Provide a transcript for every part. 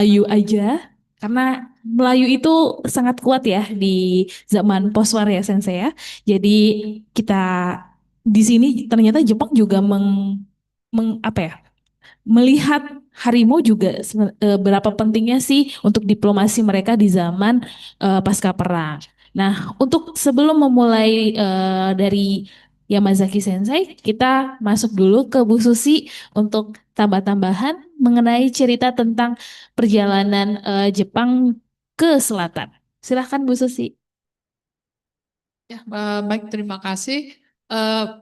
Melayu aja, karena Melayu itu sangat kuat ya di zaman postwar ya Sensei ya. Jadi kita di sini ternyata Jepang juga apa ya, melihat harimau juga berapa pentingnya sih untuk diplomasi mereka di zaman pasca perang. Nah, untuk sebelum memulai dari Yamazaki Sensei, kita masuk dulu ke Bu Susi untuk tambah-tambahan mengenai cerita tentang perjalanan Jepang ke selatan. Silahkan Bu Susi. Ya, baik, terima kasih.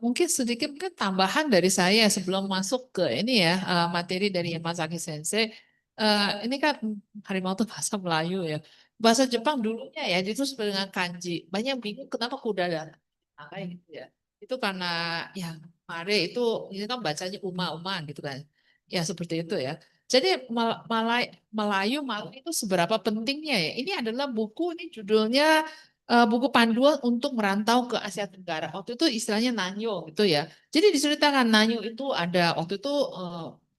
Mungkin sedikit mungkin tambahan dari saya sebelum masuk ke ini ya, materi dari Yamazaki Sensei. Ini kan harimau itu bahasa Melayu ya. Bahasa Jepang dulunya ya, itu sesuai dengan kanji. Banyak yang bingung kenapa kuda dan kayak gitu ya. Itu karena ya mare itu ini kan bacanya uma-uma gitu kan. Ya seperti itu ya. Jadi Melayu Melayu itu seberapa pentingnya ya. Ini adalah buku, ini judulnya buku panduan untuk merantau ke Asia Tenggara. Waktu itu istilahnya Nanyo gitu ya. Jadi diceritakan Nanyo itu ada waktu itu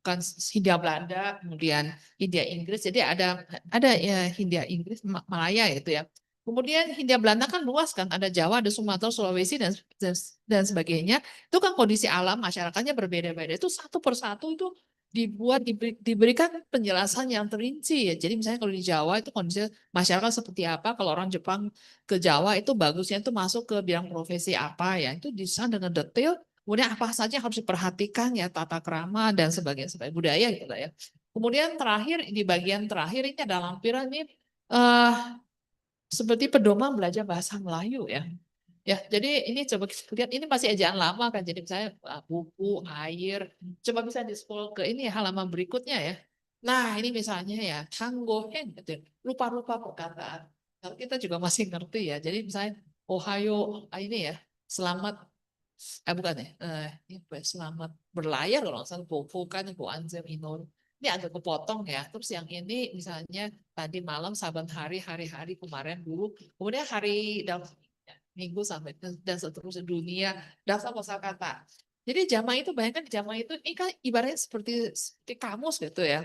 kan Hindia Belanda, kemudian Hindia Inggris. Jadi ada ya Hindia Inggris, Malaya gitu ya. Kemudian Hindia Belanda kan luas kan, ada Jawa, ada Sumatera, Sulawesi dan, dan sebagainya. Itu kan kondisi alam masyarakatnya berbeda-beda. Itu satu persatu itu diberikan penjelasan yang terinci ya. Jadi misalnya kalau di Jawa itu kondisi masyarakat seperti apa, kalau orang Jepang ke Jawa itu bagusnya itu masuk ke bidang profesi apa ya, itu desain dengan detail, kemudian apa saja yang harus diperhatikan ya, tata krama dan sebagainya, sebagai budaya gitu lah ya. Kemudian terakhir di bagian terakhir ini ada lampiran ini eh, seperti pedoman belajar bahasa Melayu ya. Ya, jadi ini coba kita lihat, ini masih ejaan lama kan, jadi misalnya buku, air, coba bisa di-scroll ke ini halaman berikutnya ya. Nah, ini misalnya ya, tanggohen, gitu ya, rupa-rupa perkataan. Kalau kita juga masih ngerti ya, jadi misalnya, Ohayo, ini ya, selamat, bukan ya, ini apa ya, selamat berlayar kalau nggak salah, Bofukan, Boanzem, Inon. Ini agak kepotong ya, terus yang ini misalnya tadi malam, saban hari, hari-hari kemarin dulu, kemudian hari dalam minggu sampai dan seterusnya dunia daftar kosakata. Jadi zaman itu bayangkan zaman itu ini kan ibaratnya seperti kamus gitu ya.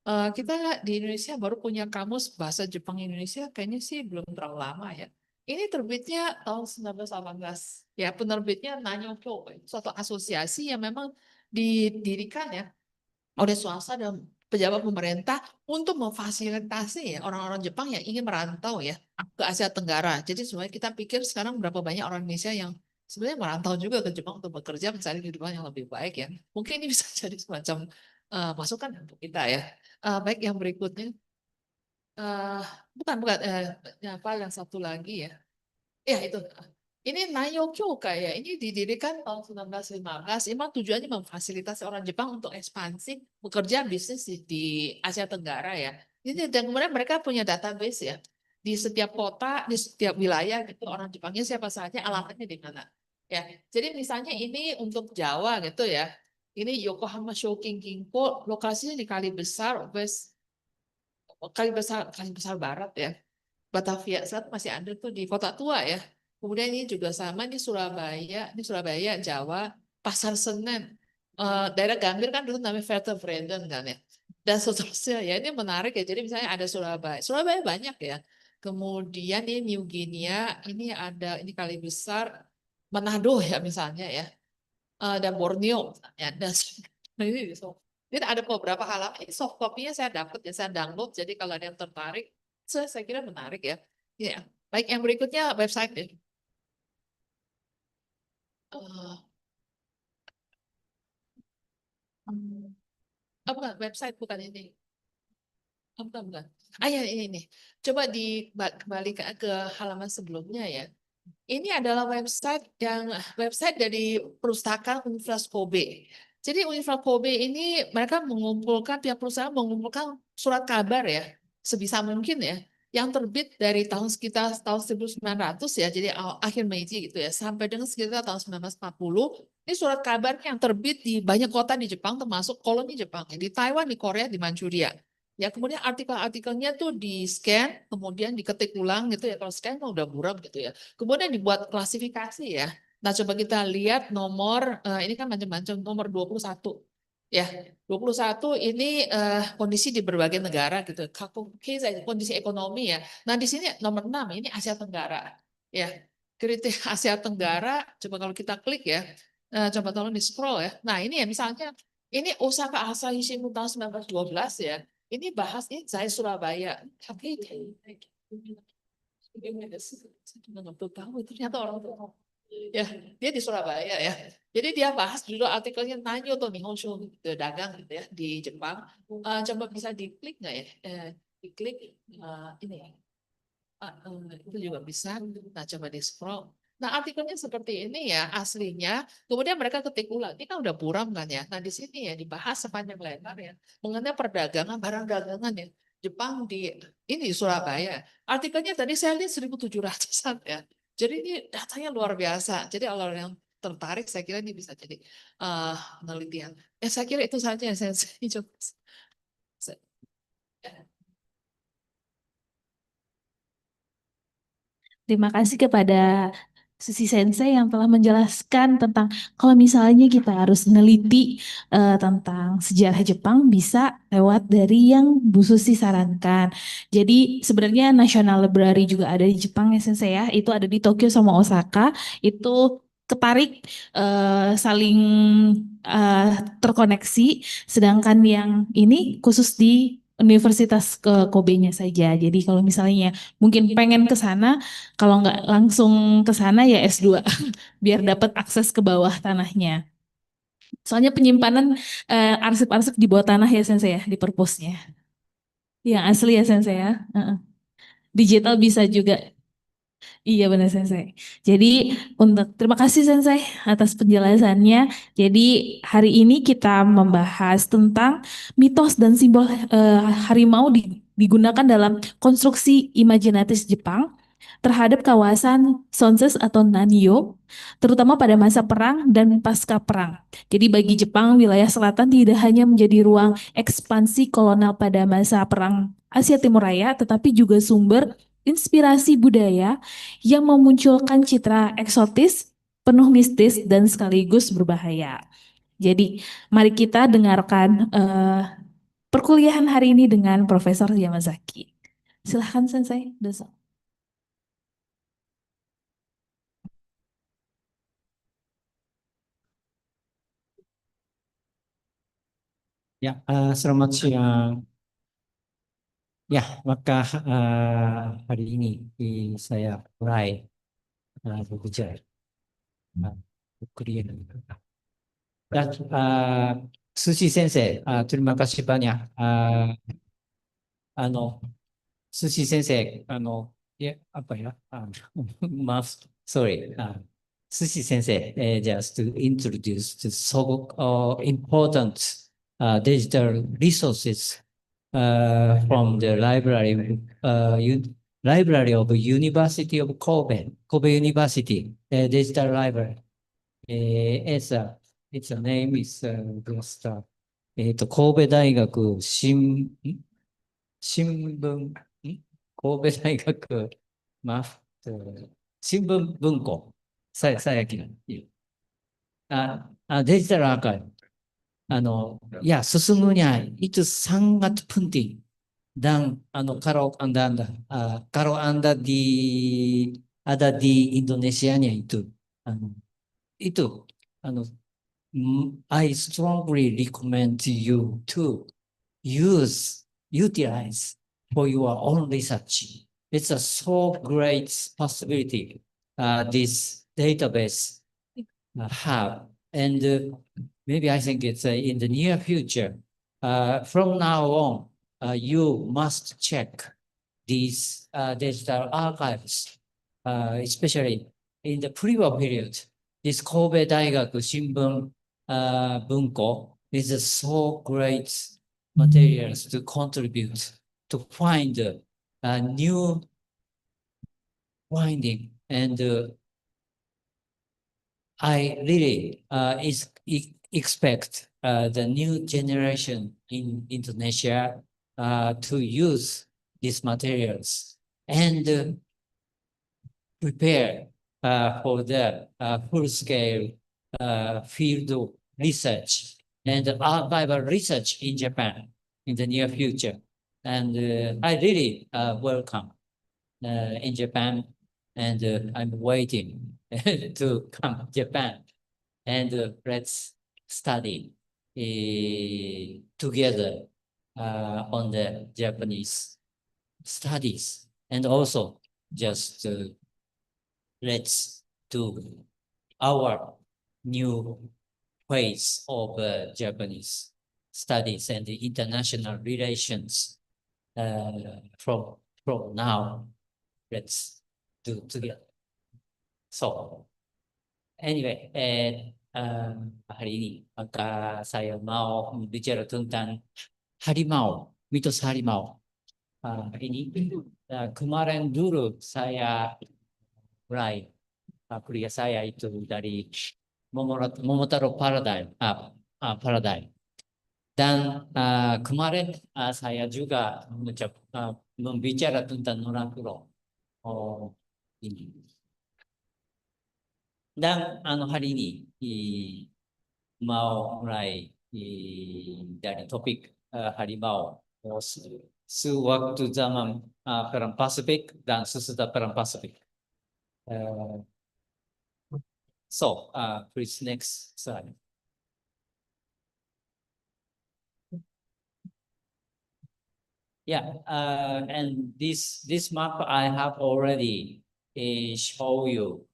Kita di Indonesia baru punya kamus bahasa Jepang Indonesia kayaknya sih belum terlalu lama ya. Ini terbitnya tahun 1918. Ya, penerbitnya Nanyoko, suatu asosiasi yang memang didirikan ya oleh swasta dan pejabat pemerintah untuk memfasilitasi ya orang-orang Jepang yang ingin merantau ya ke Asia Tenggara. Jadi sebenarnya kita pikir sekarang berapa banyak orang Indonesia yang sebenarnya merantau juga ke Jepang untuk bekerja mencari kehidupan yang lebih baik ya. Mungkin ini bisa jadi semacam masukan untuk kita ya. Baik yang berikutnya, eh, bukan bukan apa yang satu lagi ya. Ya itu. Ini Nayokyo kayak ini didirikan tahun 1915. Memang tujuannya memfasilitasi orang Jepang untuk ekspansi bekerja bisnis di Asia Tenggara ya. Ini dan kemudian mereka punya database ya. Di setiap kota, di setiap wilayah gitu orang Jepangnya siapa saja, alamatnya di mana. Ya. Jadi misalnya ini untuk Jawa gitu ya. Ini Yokohama Shoking Ginko, lokasinya di Kali Besar, Kali Besar Barat ya. Batavia saat masih ada tuh di Kota Tua ya. Kemudian ini juga sama di Surabaya, Jawa, Pasar Senen. Daerah Gambir kan dulu namanya Vetervreden kan ya. Dan seterusnya ya ini menarik ya. Jadi misalnya ada Surabaya. Surabaya banyak ya. Kemudian ini New Guinea, ini ada ini Kali Besar, Manado ya misalnya ya. Dan Borneo ya. Dan ini jadi ada beberapa halaman. Ini soft copy-nya saya dapat ya, saya download. Jadi kalau ada yang tertarik, saya kira menarik ya. Ya, baik yang berikutnya website ya. Eh, bukan website bukan ini. Bukan, bukan. Ya ini. Coba kembali ke halaman sebelumnya ya. Ini adalah website dari Perpustakaan Universitas Kobe. Jadi Universitas Kobe ini mereka mengumpulkan pihak perusahaan mengumpulkan surat kabar ya sebisa mungkin ya yang terbit dari tahun sekitar tahun 1900 ya jadi akhir Meiji gitu ya sampai dengan sekitar tahun 1940 ini surat kabar yang terbit di banyak kota di Jepang termasuk koloni Jepang ya, di Taiwan, di Korea, di Manchuria. Ya, kemudian artikel-artikelnya tuh di scan, kemudian diketik ulang gitu ya. Kalau scan kan udah buram gitu ya. Kemudian dibuat klasifikasi ya. Nah, coba kita lihat nomor, ini kan macam-macam, nomor 21. Ya, 21 ini kondisi di berbagai negara gitu. Kondisi ekonomi ya. Nah, di sini nomor 6 ini Asia Tenggara. Ya, kritik Asia Tenggara, coba kalau kita klik ya. Coba tolong di scroll ya. Nah, ini ya misalnya ini Osaka Asahi Shimbun tahun 1912 ya. Ini bahas ini saya Surabaya. Tapi saya juga nggak betul tahu ternyata orang tua. Ya, dia di Surabaya ya. Jadi dia bahas dulu artikelnya Nanyo atau Nihonsho gitu, dagang gitu ya di Jepang. Coba bisa diklik nggak ya? Diklik ini ya. Itu juga bisa. Nah, coba di scroll. Nah, artikelnya seperti ini ya aslinya. Kemudian mereka ketik ulang. Ini kan udah buram kan ya. Nah, di sini ya dibahas sepanjang lebar ya mengenai perdagangan barang dagangan ya. Jepang di ini di Surabaya. Artikelnya tadi saya lihat 1.700-an ya. Jadi ini datanya luar biasa. Jadi kalau yang tertarik saya kira ini bisa jadi eh, penelitian. Saya kira itu saja yang saya coba. Terima kasih kepada Susi Sensei yang telah menjelaskan tentang kalau misalnya kita harus meneliti tentang sejarah Jepang bisa lewat dari yang Bu Susi sarankan. Jadi sebenarnya National Library juga ada di Jepang ya Sensei ya. Itu ada di Tokyo sama Osaka. Itu ketarik saling eh, terkoneksi. Sedangkan yang ini khusus di Universitas ke Kobe-nya saja. Jadi kalau misalnya mungkin pengen ke sana kalau nggak langsung ke sana ya S2 biar dapat akses ke bawah tanahnya. Soalnya penyimpanan arsip-arsip di bawah tanah ya Sensei ya di perpusnya. Yang asli ya Sensei ya. Heeh. Digital bisa juga. Iya benar Sensei. Jadi untuk terima kasih Sensei atas penjelasannya. Jadi hari ini kita membahas tentang mitos dan simbol harimau digunakan dalam konstruksi imajinatif Jepang terhadap kawasan Sonses atau Nanyo, terutama pada masa perang dan pasca perang. Jadi bagi Jepang, wilayah selatan tidak hanya menjadi ruang ekspansi kolonial pada masa perang Asia Timur Raya, tetapi juga sumber inspirasi budaya yang memunculkan citra eksotis, penuh mistis, dan sekaligus berbahaya. Jadi, mari kita dengarkan perkuliahan hari ini dengan Profesor Yamazaki. Silahkan, Sensei. Dosa. Ya, selamat siang. Ya, maka hari ini saya mulai bekerja. Kuliah. Dan Susi Sensei, terima kasih banyak. Ano, Susi Sensei, ya apa ya? Maaf, sorry. Sushi Sensei, just to introduce the so important digital resources from the library of University of Kobe, Kobe University, digital library. Its name is just, 神戸大学新聞、神戸大学マフ、新聞文庫、さやきの、digital archive. Ya, sesungguhnya itu sangat penting. Dan kalau Anda ada di Indonesianya itu, ano, I strongly recommend you to utilize for your own research. It's a so great possibility this database have. And maybe I think it's in the near future. From now on, you must check these digital archives, especially in the pre-war period. This Kobe Daigaku Shimbun Bunko is a so great materials to contribute to find new finding. And I really expect the new generation in Indonesia to use these materials and prepare for the full-scale field research and archival research in Japan in the near future. And I really welcome in Japan, and I'm waiting to come to Japan, and let's study together on the Japanese studies, and also just let's do our new ways of Japanese studies and the international relations from now. Let's do together. So anyway, hari ini maka saya mau bicara tentang harimau, mitos harimau. Ini kemarin dulu saya mulai kuliah saya itu dari Momotaro Paradigm. Dan kemarin saya juga membicara tentang Nonaguro ini. Dan hari ini mau mulai dari topik harimau sewaktu zaman Perang Pasifik dan sesudah Perang Pasifik. So, please next slide. Yeah, and this map I have already show you.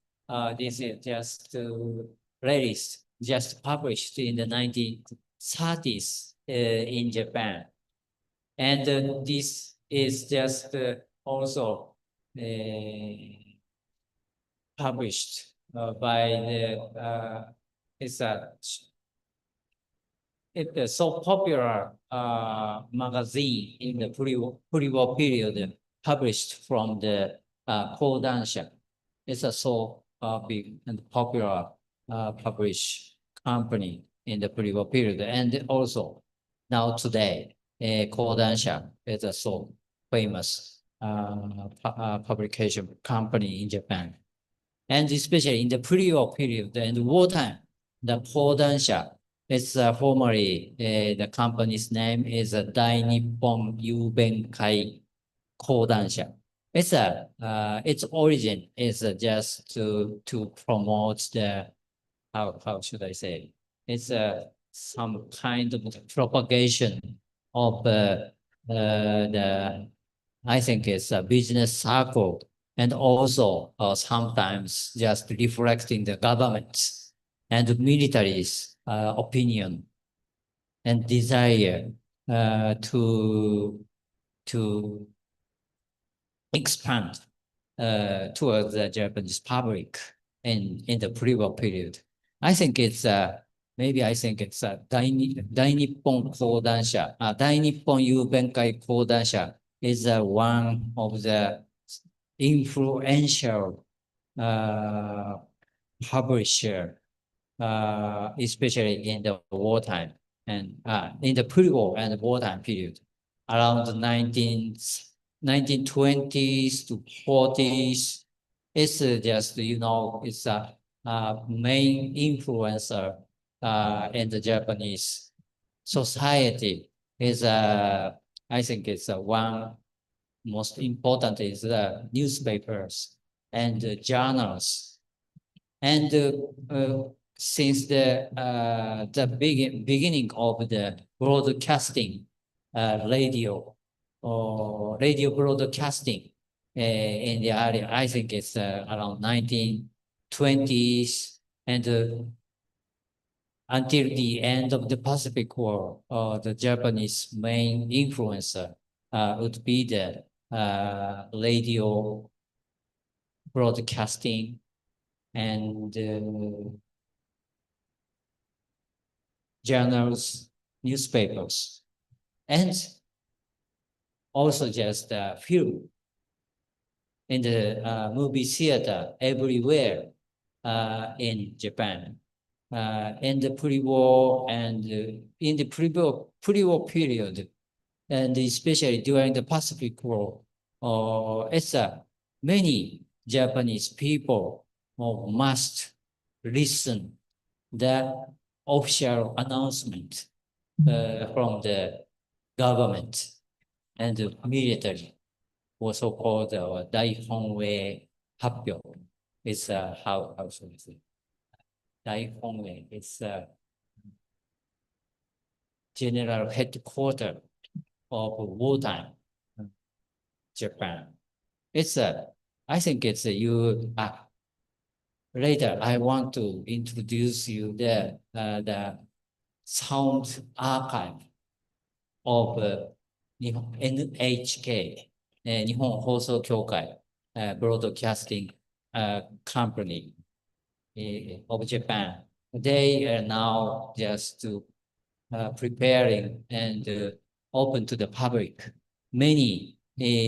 This is just released, just published in the 1930s in Japan, and this is just also published by the it's a so popular magazine in the pre-war period, published from the Kodansha. It's a so big and popular published company in the pre-war period, and also now today, Kodansha is a so famous publication company in Japan, and especially in the pre-war period and wartime, the Kodansha. It's formerly the company's name is Dai Nippon Yubenkai Kodansha. It's its origin is just to promote the how should I say? It's some kind of propagation of the I think it's a business circle, and also sometimes just reflecting the government and military's opinion and desire to expand towards the Japanese public in the pre-war period. I think it's maybe I think it's Dai Nippon Kodansha. Dai Nippon Yubenkai Kodansha is one of the influential publisher, especially in the wartime and in the pre-war and wartime period, around the 1920s to 40s. It's just, it's a main influencer in the Japanese society. Is I think it's one most important is the newspapers and the journals, and since the beginning of the broadcasting, radio broadcasting in the area, I think it's around 1920s, and until the end of the Pacific War, the Japanese main influencer would be the radio broadcasting and journals, newspapers, and also just film in the movie theater everywhere in Japan. In the pre-war and in the pre-war period, and especially during the Pacific War, it's many Japanese people must listen that official announcement from the government and the military, also called Daihonwei Happyo. It's how should I say? Daihonwei. It's general headquarters of wartime Japan. It's I think it's you. Later, I want to introduce you the sound archive of NHK, 日本放送協会 Broadcasting Company of Japan. They are now just preparing and open to the public many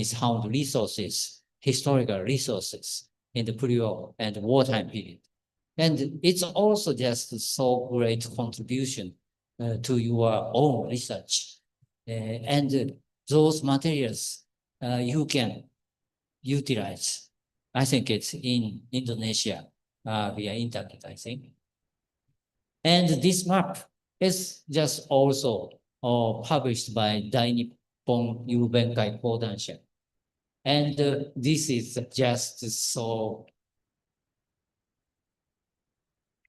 sound resources, historical resources in the pre-war and wartime period. And it's also just so great contribution to your own research. And those materials you can utilize. I think it's in Indonesia via internet, I think. And this map is just also published by Dainippon Yubenkai Kodansha. And this is just so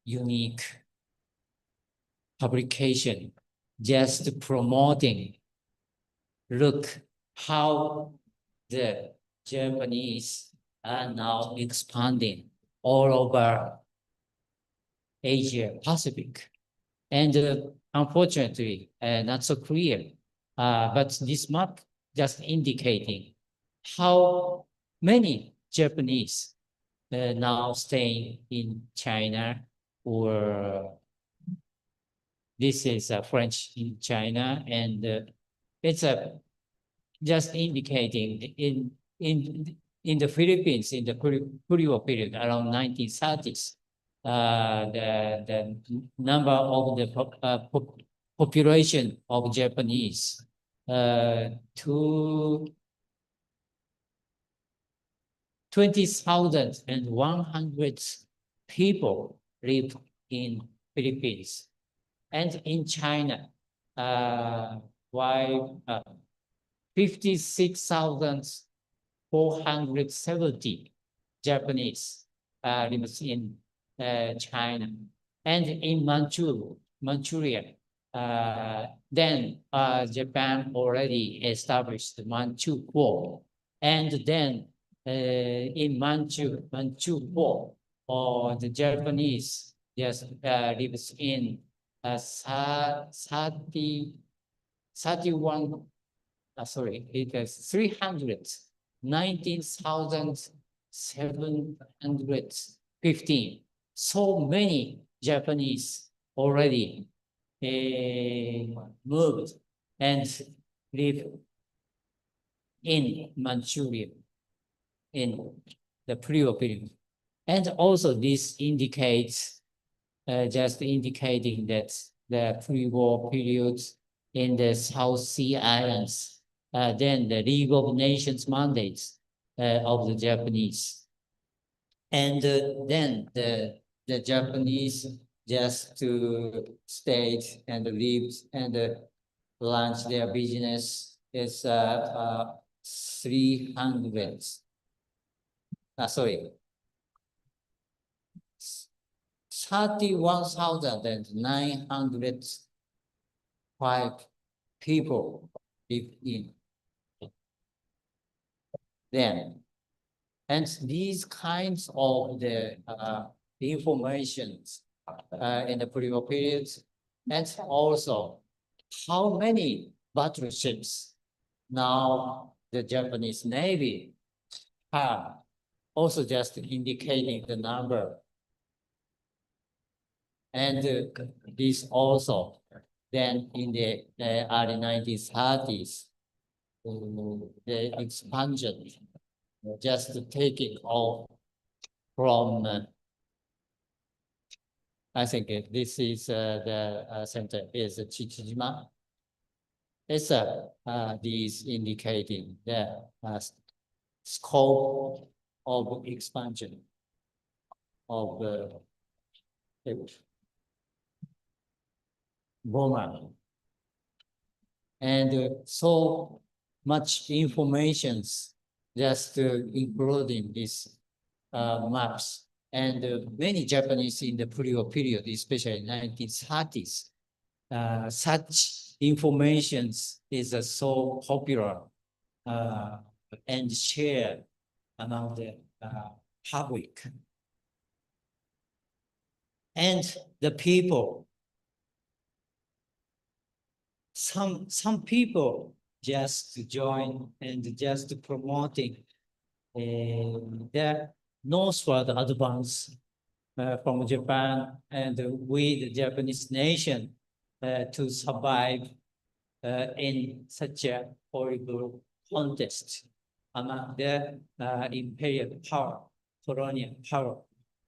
unique publication, just promoting, look how the Japanese are now expanding all over Asia Pacific. And unfortunately, not so clear, but this map just indicating how many Japanese now staying in China, or this is French in China, and it's just indicating in the Philippines in the pre-war period around 1930s, the number of the population of Japanese to 20,100 people live in Philippines, and in China, while 56,470 Japanese lives in China, and in Manchuria. Then Japan already established the Manchu War, and then in Manchu War, the Japanese just lives in 319,715. So many Japanese already moved and live in Manchuria in the pre-war period. And also this indicates, just indicating that the pre-war period in the South Sea Islands, then the League of Nations mandates of the Japanese. And then the Japanese just to stay and live and launch their business is 31,905 people live in them. And these kinds of the informations in the pre-war period, and also how many battleships now the Japanese Navy have, also just indicating the number. And this also then in the early 1930s, the expansion just taking off from I think this is the center is Chichijima. It's these indicating the scope of expansion of the Burma. And so much information just including these maps. And many Japanese in the pre-war period, especially 1930s, such information is so popular and shared among the public. And the people, some people just join and just promoting the northward advance from Japan and we, the Japanese nation, to survive in such a horrible contest among the imperial power, colonial power.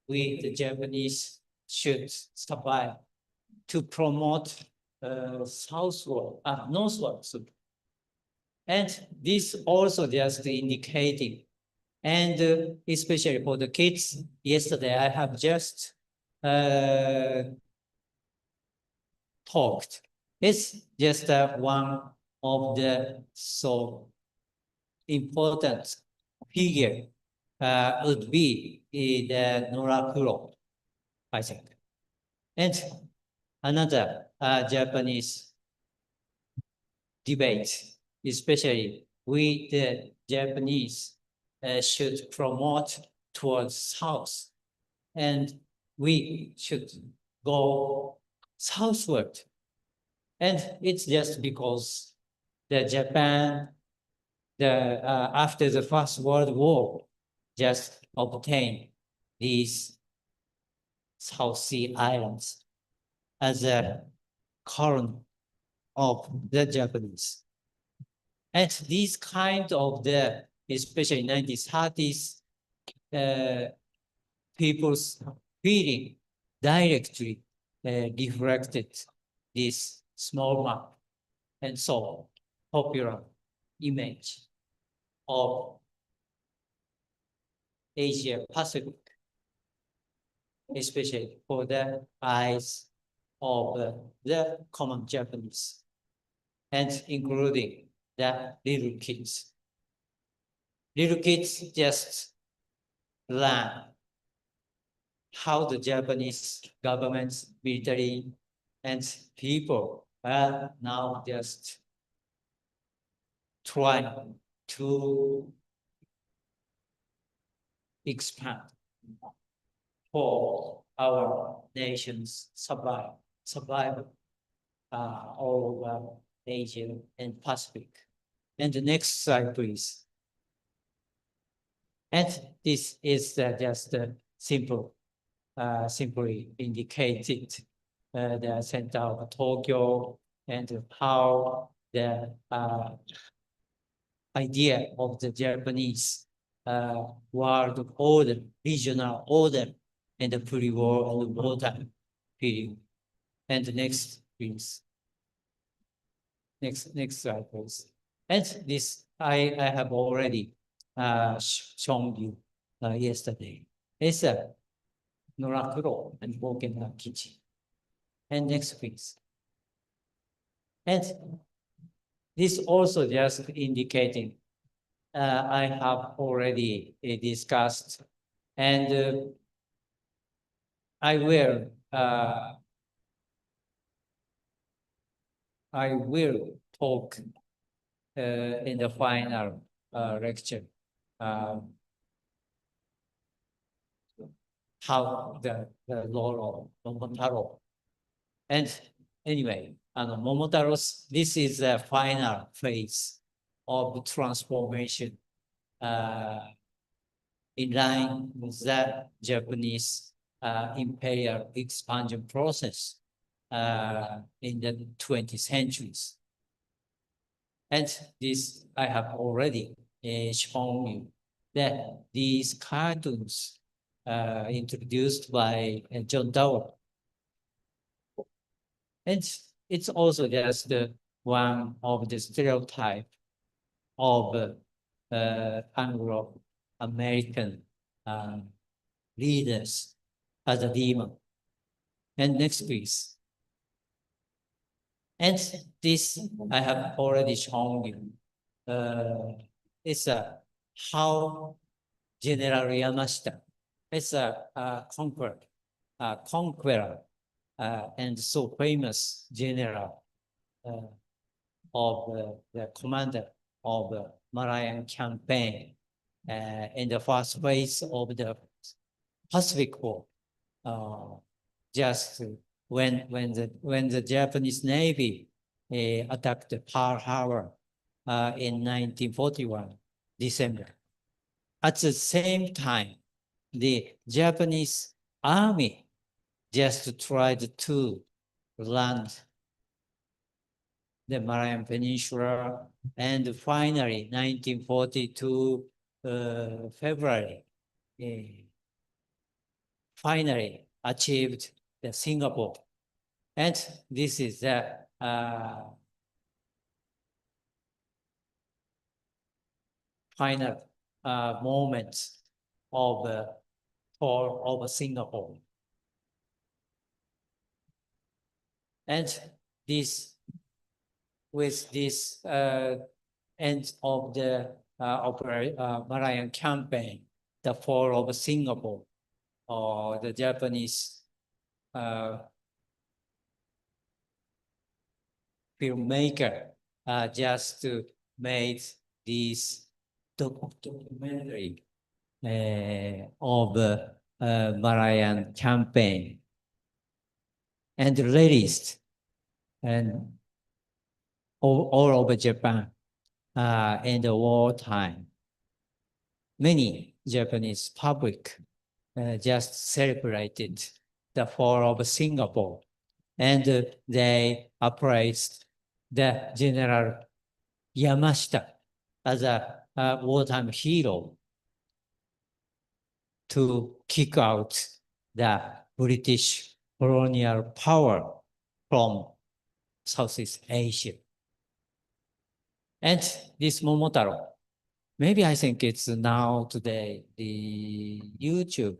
We, the Japanese, should survive to promote southward, northward. And this also just indicating, and especially for the kids, yesterday I have just talked. It's just one of the so important figure would be the Norakuro, I think. And another Japanese debate, especially we the Japanese should promote towards south and we should go southward. And it's just because the Japan, after the First World War, just obtained these South Sea Islands as a colony of the Japanese. And these kind of the, especially 1930s, people's feeling directly reflected this small map and so popular image of Asia Pacific, especially for the eyes of the common Japanese, and including the little kids. Little kids just learn how the Japanese government, military, and people are now just trying to expand for our nation's survival all over Asia and Pacific. And the next slide, please. And this is just simply indicated the center of Tokyo and how the idea of the Japanese world order, regional order, and the pre-war and wartime period. And the next, please. Next slide, please. And this I have already shown you yesterday. It's a Norakuro and Boken Kichi. And next, please. And this also just indicating I have already discussed, and I will talk in the final lecture how the role of Momotaro. And anyway, Momotaro's, this is the final phase of transformation in line with the Japanese imperial expansion process in the 20th centuries. And this I have already shown you that these cartoons introduced by John Dower. And it's also just one of the stereotype of Anglo-American leaders as a demon. And next, please. And this I have already shown you. It's how General Yamashita is a conqueror, and so famous general of the commander of the Malayan campaign in the first phase of the Pacific War. Just when the Japanese Navy attacked Pearl Harbor in 1941 December. At the same time, the Japanese army just tried to land the Malayan Peninsula, and finally, 1942 February, finally achieved the Singapore. And this is the final moment of the fall of Singapore. And this, with this end of the Malayan campaign, the fall of Singapore, or the Japanese filmmaker just made this documentary of Malayan campaign and released and all over Japan in the wartime. Many Japanese public just celebrated the fall of Singapore, and they appraised the General Yamashita as a wartime hero to kick out the British colonial power from Southeast Asia. And this Momotaro, maybe I think it's now today the YouTube.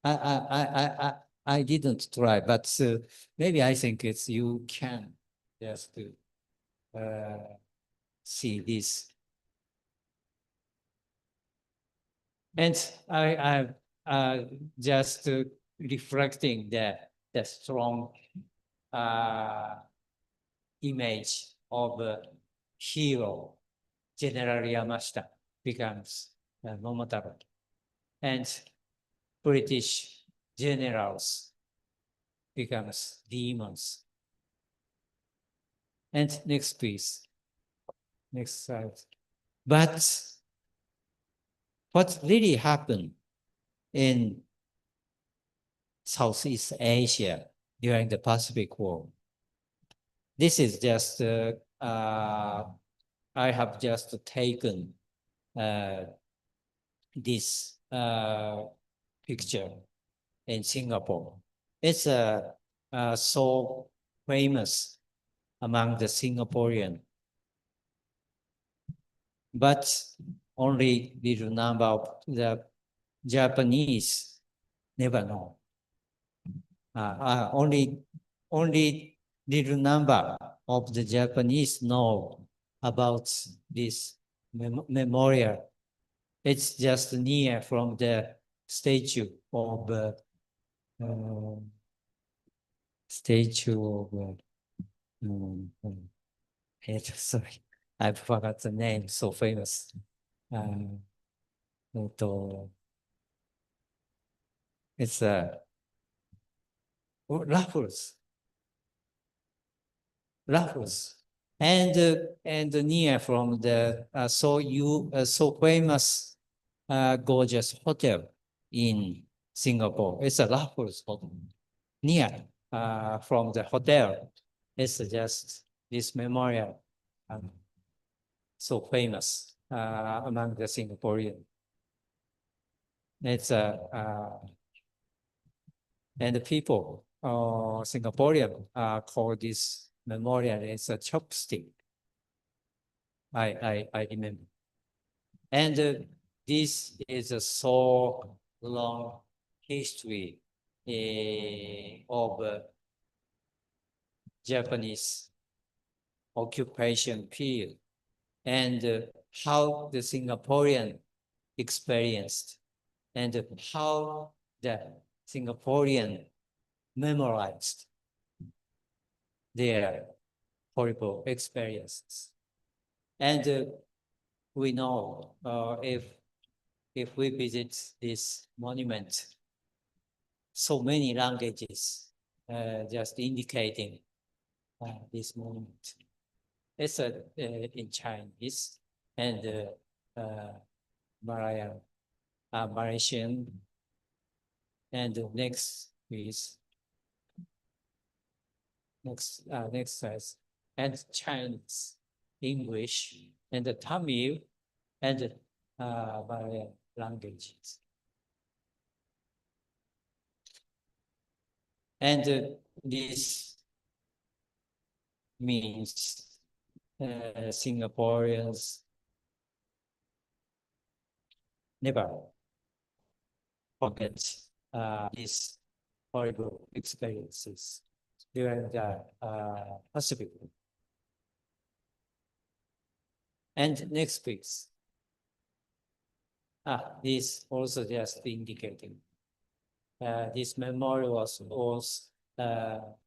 I didn't try, but maybe I think it's you can just see this. And I just reflecting the strong image of hero, General Yamashita becomes Momotaro. And British generals becomes demons. And next please. Next slide. But what really happened in Southeast Asia during the Pacific War? This is just, I have just taken this picture in Singapore. It's so famous among the Singaporean, but only little number of the Japanese never know. Only little number of the Japanese know about this memorial. It's just near from the statue of sorry, I forgot the name. So famous. It's Raffles. And near from the so famous gorgeous hotel in Singapore. It's a Raffles hotel. Near from the hotel, it's just this memorial, so famous among the Singaporean. It's and the people, Singaporean, call this memorial as a chopstick. I remember. And this is a so long history of Japanese occupation period and how the Singaporean experienced and how the Singaporean memorized their horrible experiences. And we know if we visit this monument, so many languages just indicating this monument. It's in Chinese and Malaysian. And next is next slide. And Chinese, English, and the Tamil, and Malayan languages. And this means Singaporeans never forget these horrible experiences during the Pacific. And next, please. This also just indicating this memorial was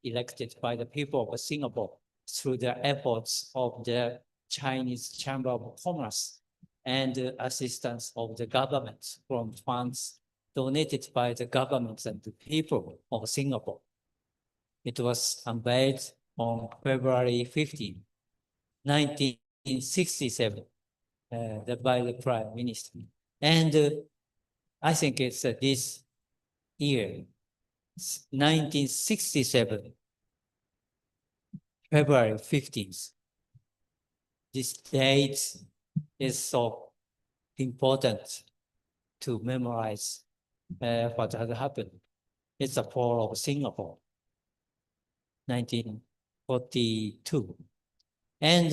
elected by the people of Singapore through the efforts of the Chinese Chamber of Commerce and assistance of the government from funds donated by the government and the people of Singapore. It was unveiled on February 15, 1967, by the Prime Minister. And I think it's this year, 1967, February 15th. This date is so important to memorize what had happened. It's the fall of Singapore, 1942. And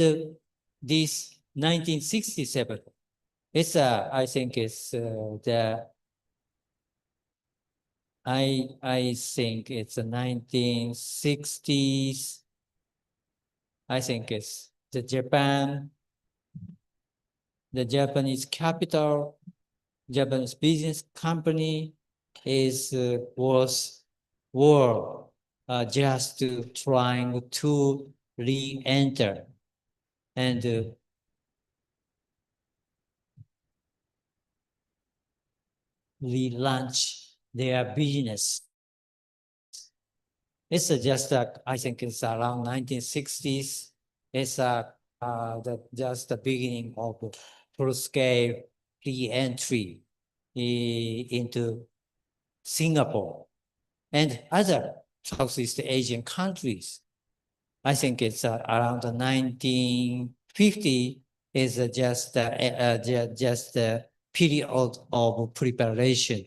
this 1967, it's I think it's I think it's the 1960s. I think it's the Japanese capital, Japanese business company was just trying to re-enter and relaunch their business. It's just I think it's around 1960s. It's just the beginning of full-scale re-entry into Singapore and other Southeast Asian countries. I think it's around 1950 is just the period of preparation,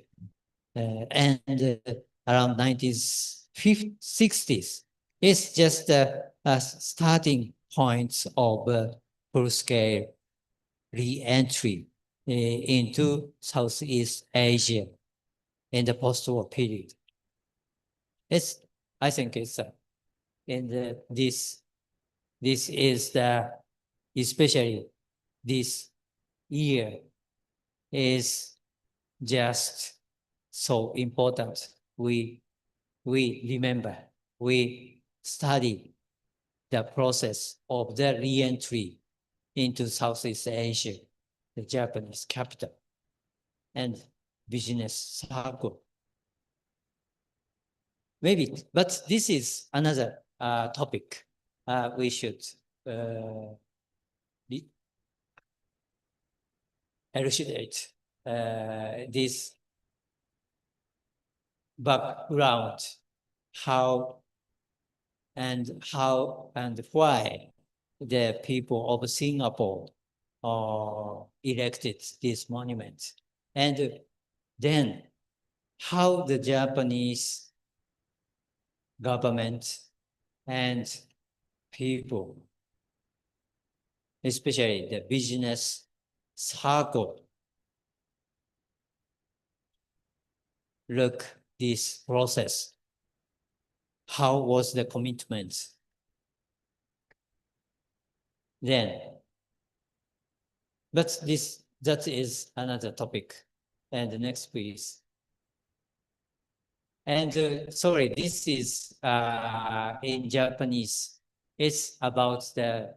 and around 1960s it's just starting points of full-scale re-entry into Southeast Asia in the post-war period. I think it's in this is especially this year is just so important. We remember, we study the process of the re-entry into Southeast Asia, the Japanese capital, and business circle. Maybe, but this is another topic we should elucidate this background, how and why the people of Singapore erected this monument, and then how the Japanese government and people, especially the business circle, look this process. How was the commitment then. But that is another topic. And the next, please. And sorry, this is in Japanese. It's about the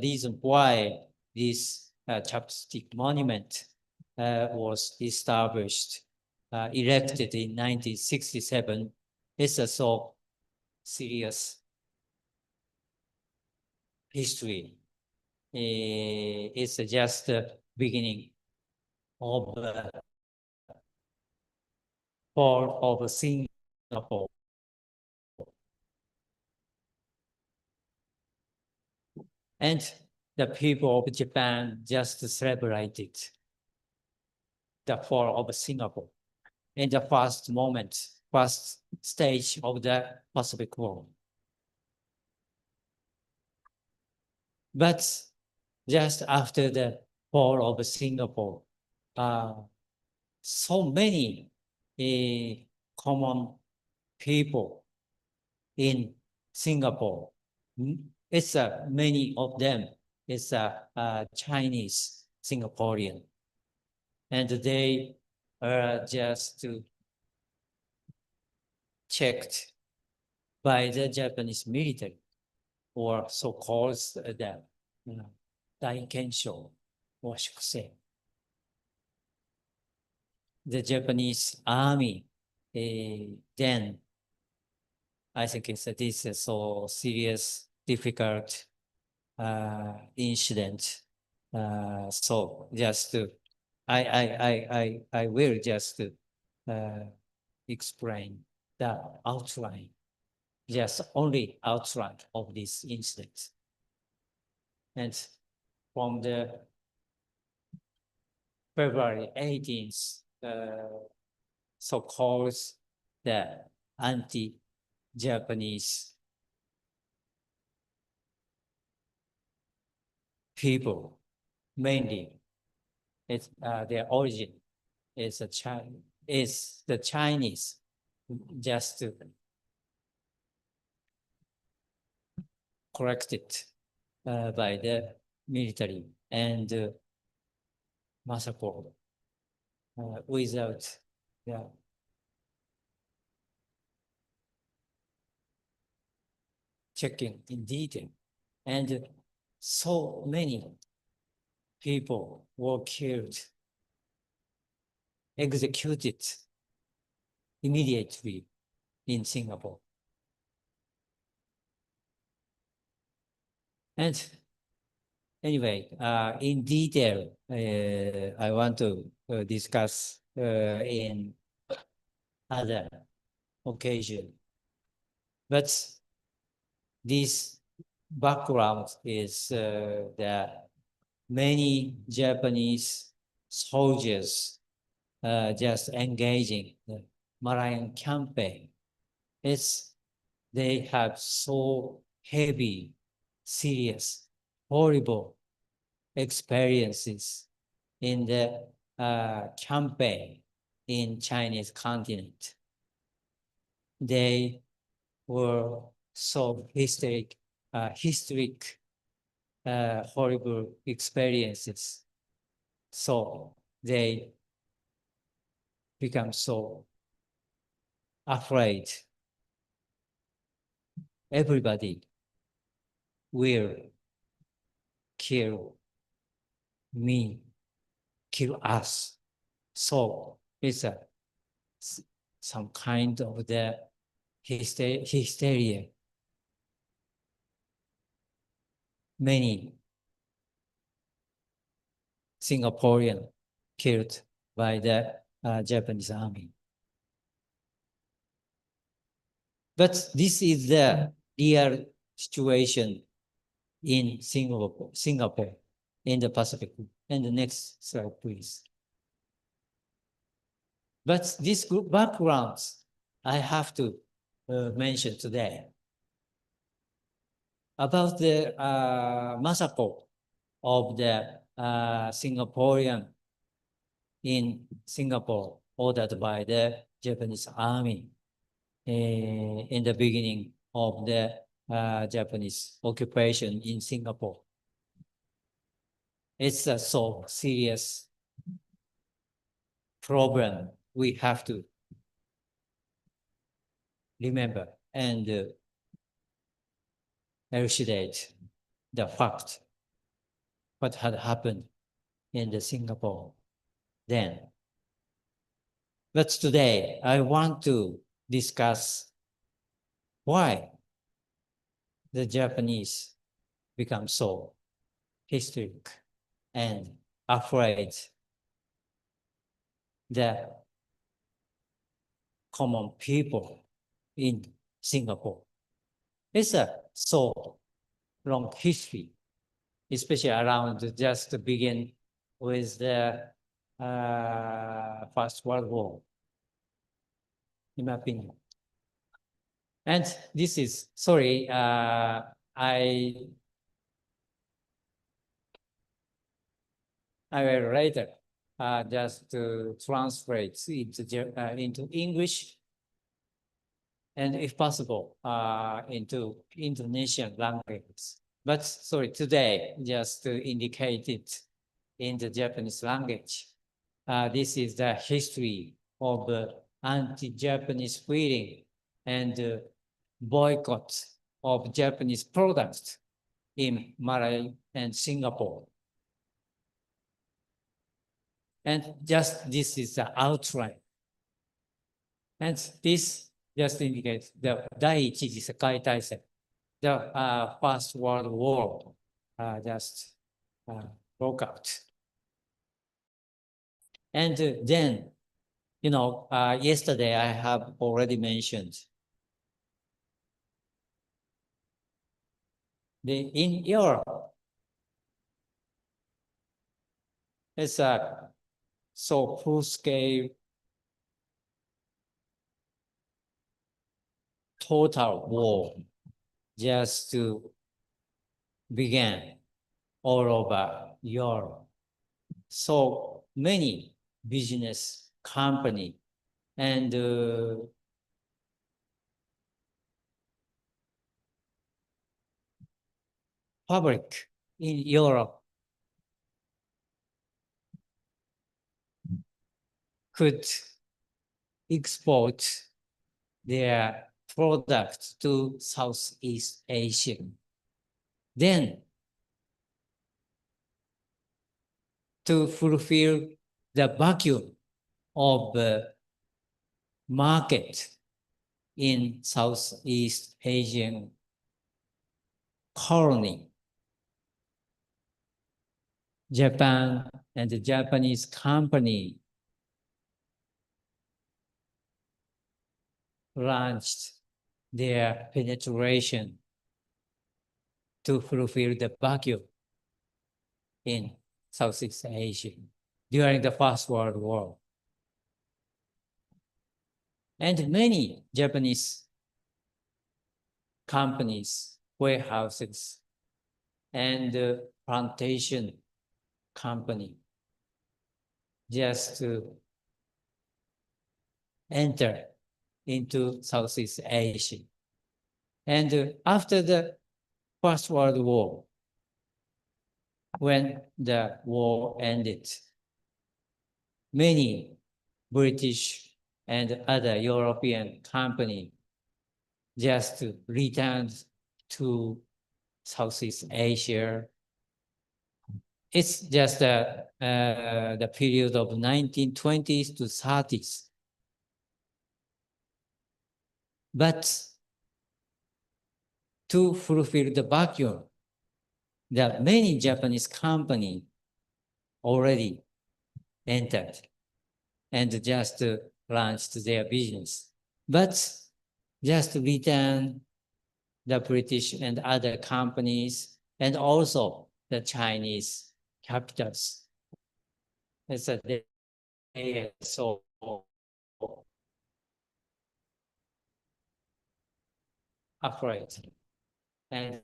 reason why this chapstick monument was established, erected in 1967. It's a so serious history. It's just the beginning of fall of Singapore. And the people of Japan just celebrated the fall of Singapore in the first moment, first stage of the Pacific War. But just after the fall of Singapore, so many common people in Singapore, it's many of them is Chinese Singaporean, and they are just checked by the Japanese military, or so-called the Daikensho, or I should say. The Japanese army, then I think this is so serious, difficult incident. So just I will just explain the outline, just only outline of this incident. And from the February 18th, so-called the anti-Japanese people, mainly, it's their origin is the Chinese, just corrected by the military and massacred without checking in detail. And so many people were killed, executed immediately in Singapore. And anyway, in detail, I want to discuss in other occasion. But this background is that many Japanese soldiers just engaging the Malayan campaign. They have so heavy, serious, horrible experiences in the campaign in Chinese continent. They were so historic, horrible experiences. So they become so afraid. Everybody will kill me, kill us. So it's some kind of the hysteria. Many Singaporean killed by the Japanese army. But this is the real situation in Singapore in the Pacific. And the next slide, please. But these backgrounds I have to mention today about the massacre of the Singaporean in Singapore ordered by the Japanese army in the beginning of the Japanese occupation in Singapore. It's a so serious problem we have to remember and elucidate the fact what had happened in the Singapore then. But today I want to discuss why the Japanese become so hysteric and afraid the common people in Singapore. It's a so long history, especially around just to begin with the First World War, in my opinion. And this is, sorry, I will later just to translate into English and if possible into Indonesian language. But sorry, today just to indicate it in the Japanese language. This is the history of anti-Japanese feeling and boycott of Japanese products in Malay and Singapore. And just this is the outline. And this just indicates the 第一次世界大戦, the First World War just broke out. And then, you know, yesterday I have already mentioned in Europe, it's a so full-scale total war just to begin all over Europe. So many business company and public in Europe could export their products to Southeast Asia. Then, to fulfill the vacuum of the market in Southeast Asian colony, Japan and the Japanese company launched their penetration to fulfill the vacuum in Southeast Asia during the First World War. And many Japanese companies, warehouses, and plantation company just to enter into Southeast Asia. And after the First World War, when the war ended, many British and other European companies just returned to Southeast Asia. It's just the period of 1920s to 30s. But to fulfill the vacuum, that many Japanese companies already entered and just launched their business. But just return the British and other companies and also the Chinese capitals. It's a they are so afraid and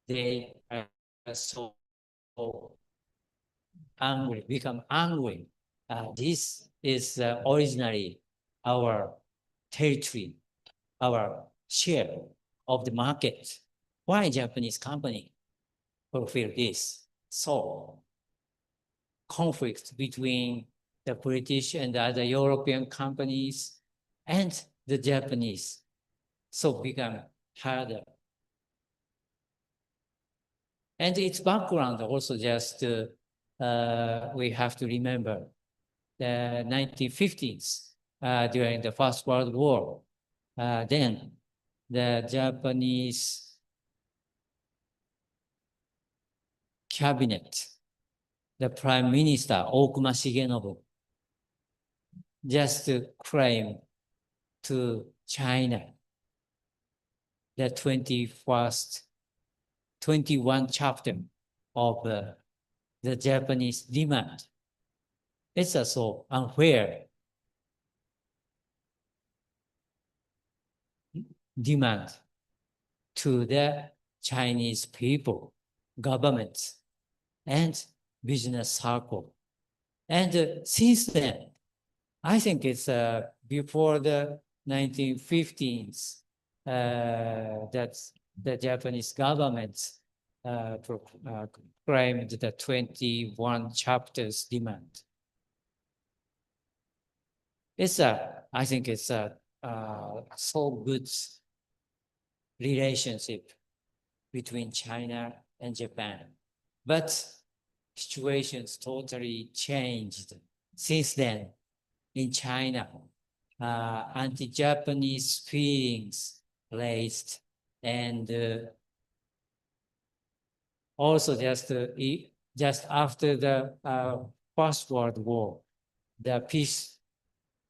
they are so angry, become angry. This is originally our territory, our share of the market. Why Japanese company fulfill this? So conflict between the British and the other European companies and the Japanese so become harder. And its background also just we have to remember the 1950s during the First World War. Then the Japanese cabinet, the Prime Minister Okuma Shigenobu, just claimed to China the 21 chapter of the Japanese demand. It's so unfair demand to the Chinese people, government, and business circle. And since then, I think it's before the 1950s that the Japanese government claimed the 21 chapters demand. I think it's a so good relationship between China and Japan. But situations totally changed since then in China. Anti-Japanese feelings raised, and also just after the First World War, the peace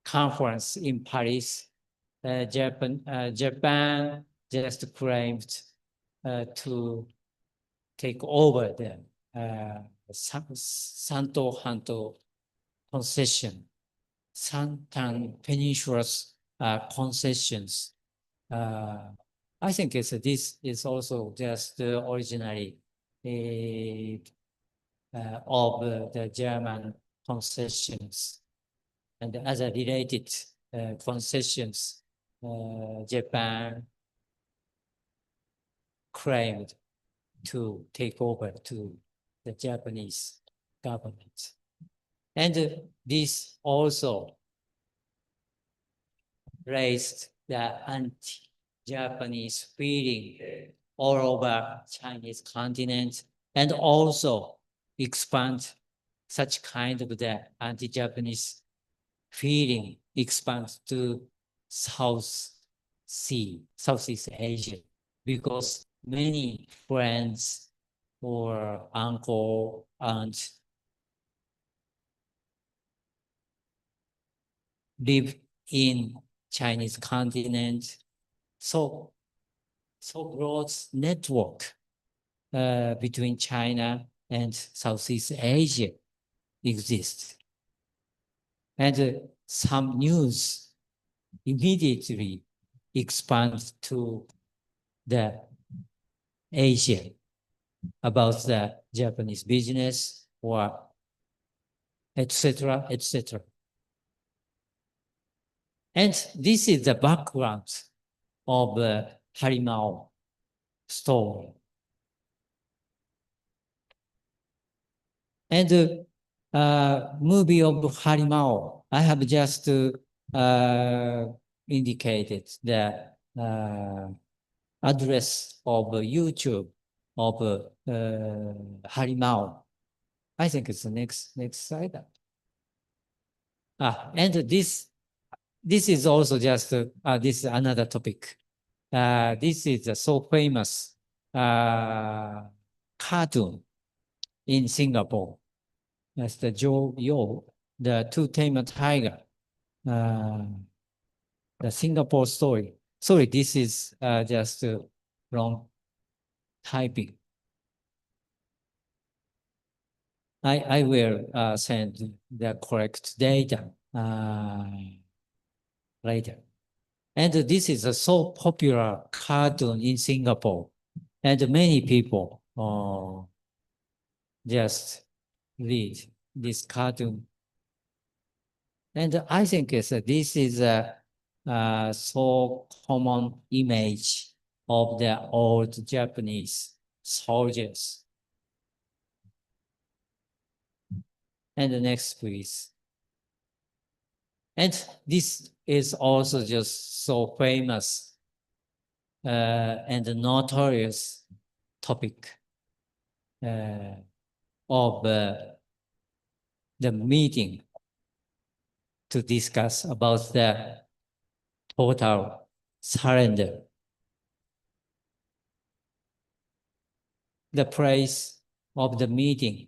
conference in Paris, Japan just claimed to take over the Santo Hanto concession, Santan Peninsula's concessions. I think this is also just originally of the German concessions and other related concessions Japan claimed to take over to the Japanese government. And this also raised the anti-Japanese feeling all over Chinese continent, and also expand such kind of the anti-Japanese feeling expands to Southeast Asia, because many friends or uncle, aunt live in Chinese continent. So broad network between China and Southeast Asia exists. And some news immediately expands to the Asia about the Japanese business or etc., etc. And this is the background of the Harimao story. And movie of Harimao, I have just indicated the address of YouTube of Harimao. I think it's the next slide. And this is also just this is another topic. This is a so famous cartoon in Singapore. That's the Joe Yo, the two-tamer tiger, the Singapore story. Sorry, this is just wrong typing. I will send the correct data later. And this is a so popular cartoon in Singapore, and many people just read this cartoon. And I think this is a so common image of the old Japanese soldiers. And the next, please. And this is also just so famous and notorious topic of the meeting to discuss about the total surrender. The place of the meeting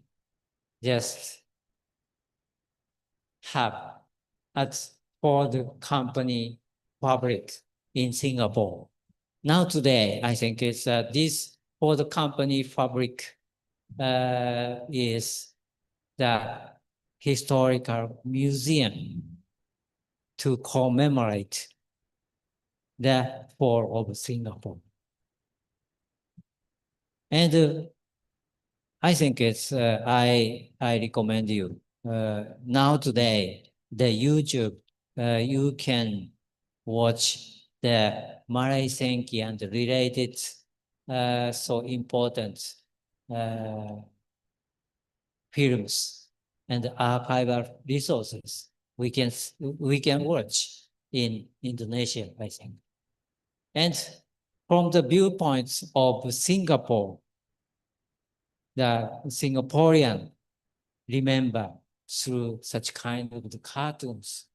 just have at for the company public in Singapore. Now today, I think it's this for the company fabric is the historical museum to commemorate the fall of Singapore. And I think it's I recommend you now today the YouTube you can watch the Malay Senki and related so important films and archival resources we can watch in Indonesia, I think. And from the viewpoints of Singapore, the Singaporean remember through such kind of the cartoons.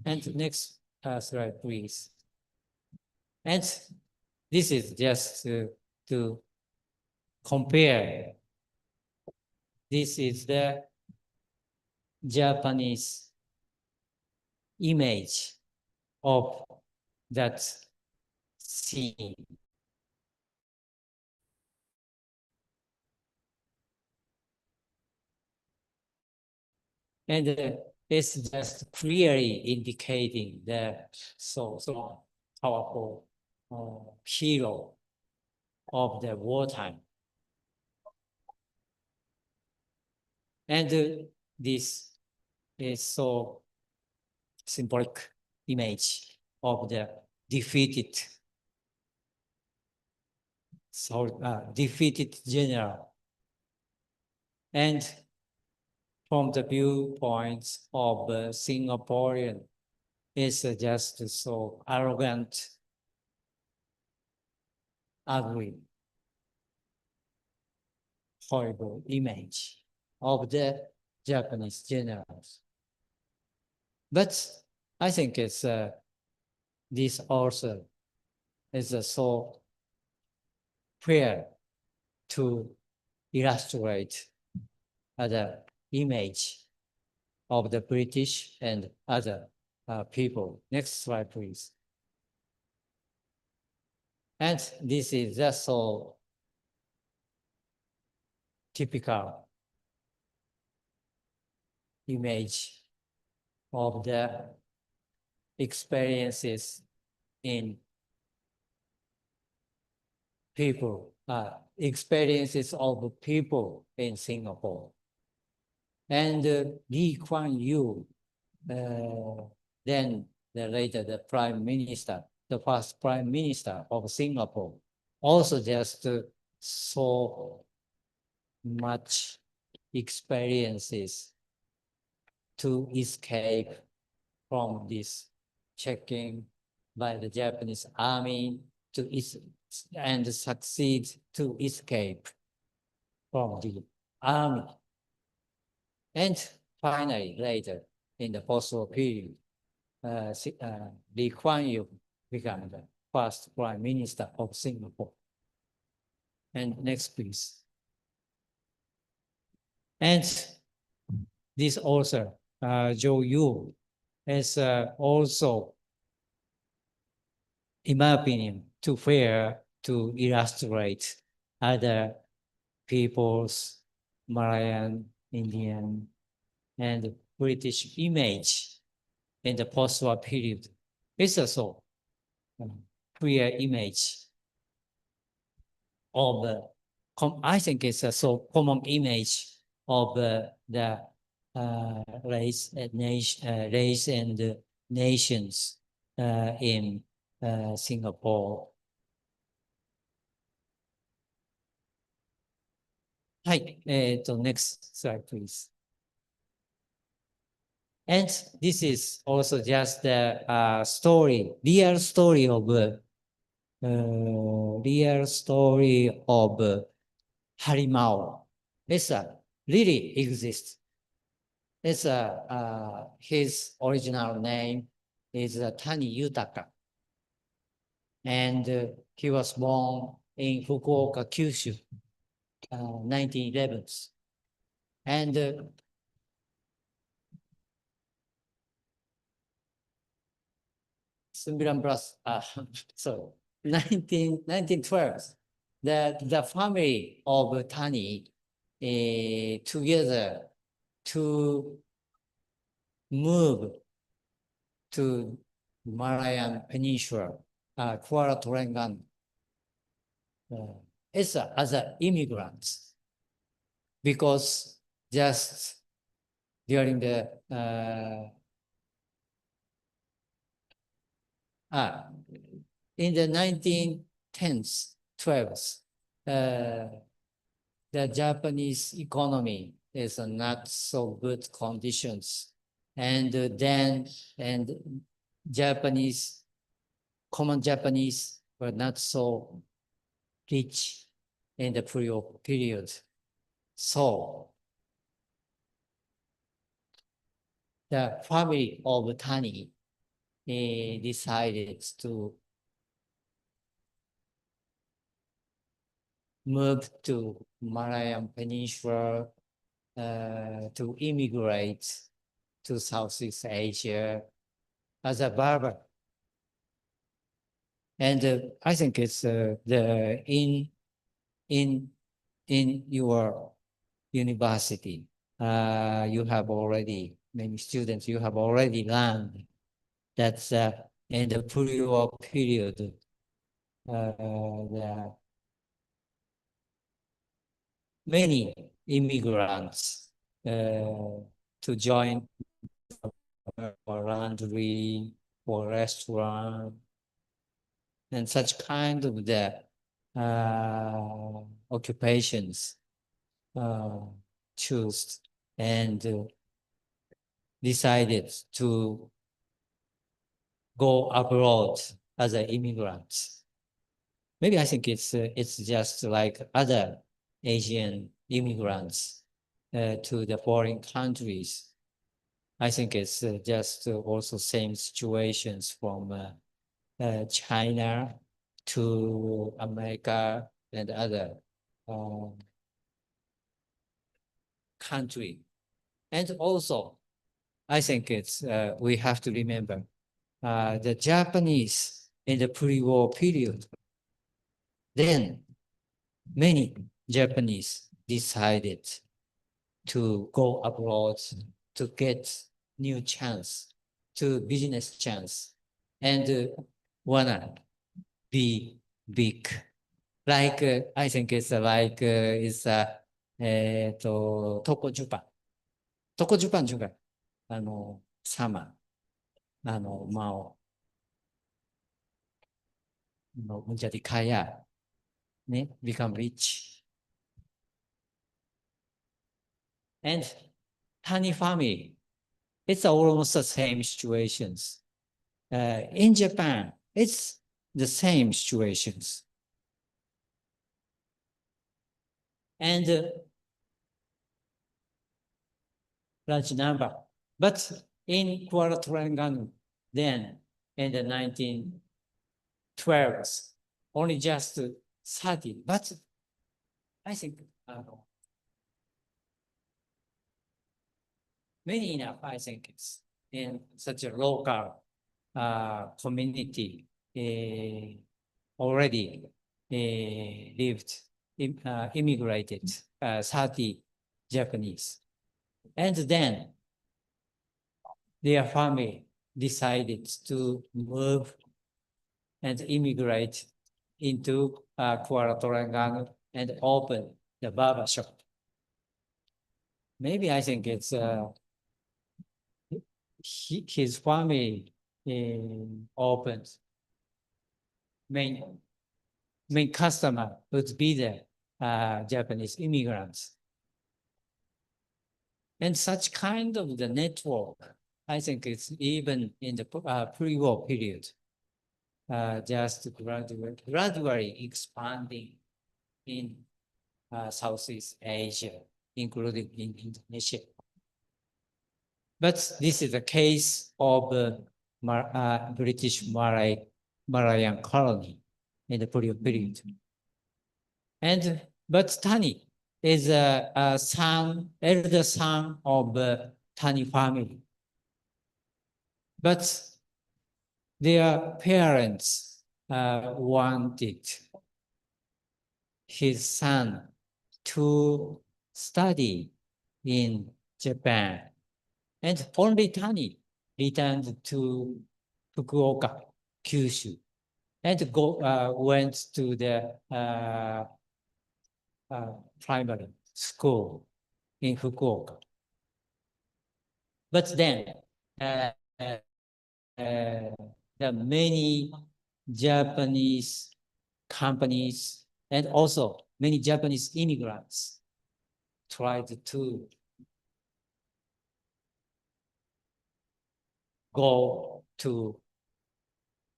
And next slide, please. And this is just to compare. This is the Japanese image of that scene. And it's just clearly indicating the so powerful hero of the wartime. And this is so symbolic image of the defeated general. And from the viewpoints of Singaporean, it's just so arrogant, ugly, horrible image of the Japanese generals. But I think it's this also is so fair to illustrate the image of the British and other people. Next slide, please. And this is just so typical image of the experiences in people, experiences of people in Singapore. And Lee Kuan Yew, then later the Prime Minister, the first Prime Minister of Singapore, also just so much experiences to escape from this checking by the Japanese army and succeed to escape from the army. And finally, later in the post-war period, Lee Kuan Yew became the first Prime Minister of Singapore. And next, please. And this author, Zhou Yu, is also, in my opinion, too fair to illustrate other people's Malayan, Indian, and British image in the post-war period. It's also a clear image of I think it's a so common image of the race and nations in Singapore. Next slide, please. And this is also just a story, real story of Harimau. It's really exists. It's his original name is Tani Yutaka, and he was born in Fukuoka, Kyushu, 1911. And 1912, the family of Tani together to move to Malayan Peninsula, Kuala Terengganu. It's as immigrants, because just during the in the 1910s, 12s, the Japanese economy is not so good conditions, and common Japanese were not so rich in the period. So the family of Tani decided to move to Malayan Peninsula, to immigrate to Southeast Asia as a barber. And I think it's in your university, you have already, many students, you have already learned that in the pre-war period, many immigrants to join for laundry, for restaurant, and such kind of the occupations choose and decided to go abroad as an immigrant. Maybe I think it's just like other Asian immigrants to the foreign countries. I think it's just also same situations from China to America and other country. And also, I think it's we have to remember the Japanese in the pre-war period. Then many Japanese decided to go abroad to get new chance, to business chance, and wanna be big. Like I think it's like it's Toko Japan. Toko Japan juga sama mau menjadi kaya, become rich. And Tani family, it's almost the same situations. In Japan, it's the same situations. And large number. But in Kuala Terengganu, then in the 1912s, only just 30. But I think many enough, I think it's in such a local community already lived, immigrated 30 Japanese. And then their family decided to move and immigrate into Kuala Terengganu and open the barber shop. Maybe I think it's his family opened, main customer would be the Japanese immigrants. And such kind of the network, I think it's even in the pre-war period, just gradually expanding in Southeast Asia, including in Indonesia. But this is the case of British Malayan colony in the pre-war period. But Tani is a elder son of Tani family. But their parents wanted his son to study in Japan. And only Tani returned to Fukuoka, Kyushu, and went to the primary school in Fukuoka. But then the many Japanese companies and also many Japanese immigrants tried to go to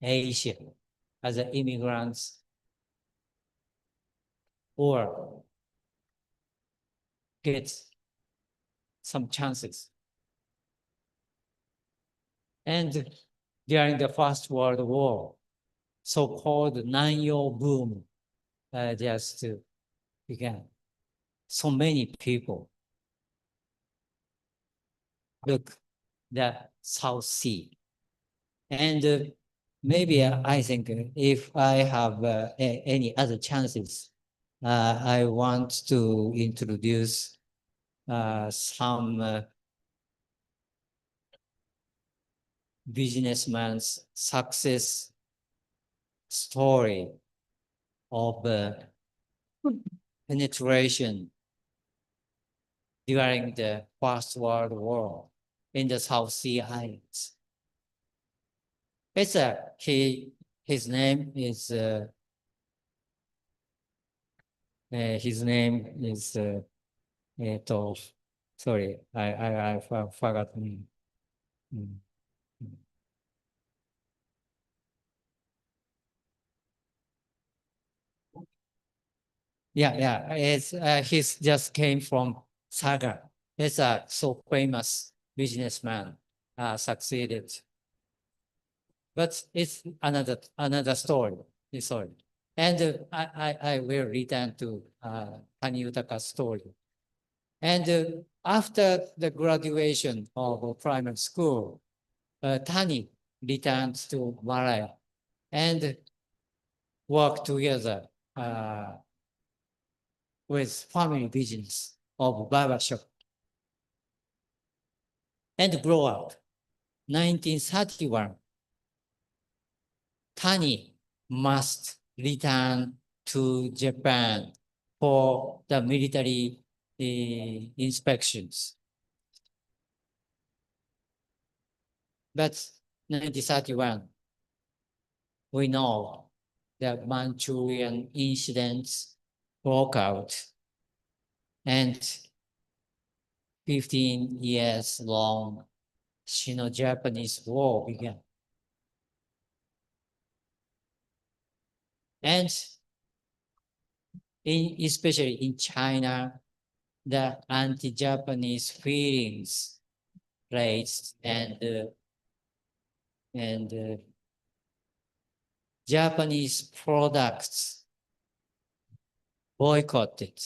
Asia as immigrants or get some chances. And during the First World War, so-called Nanyo boom just began. So many people look the South Sea. And maybe I think if I have any other chances, I want to introduce some businessman's success story of penetration during the First World War in the South Sea Islands. It's his name is sorry, I forgot name. Yeah. He's just came from Saga. He's a so famous businessman, succeeded. But it's another story. And I will return to Tani Utaka's story. And after the graduation of primary school, Tani returned to Malaya and worked together with family business of barber shop. And grow up. 1931, Tani must return to Japan for the military inspections. But 1931, we know the Manchurian incidents broke out and 15 years long Sino-Japanese war began. And especially in China, the anti-Japanese feelings raised and Japanese products boycotted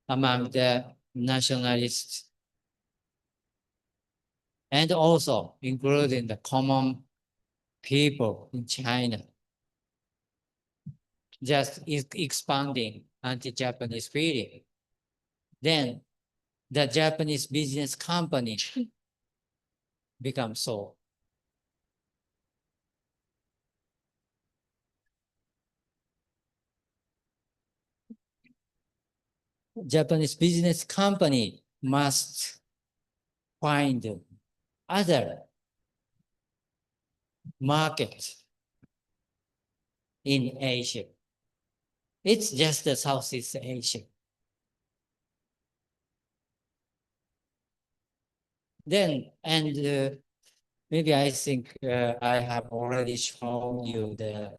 among the nationalists and also including the common people in China, just expanding anti-Japanese feeling. Then the Japanese business company becomes so. Japanese business company must find other market in Asia. It's just the Southeast Asia. Then, and maybe I think I have already shown you the,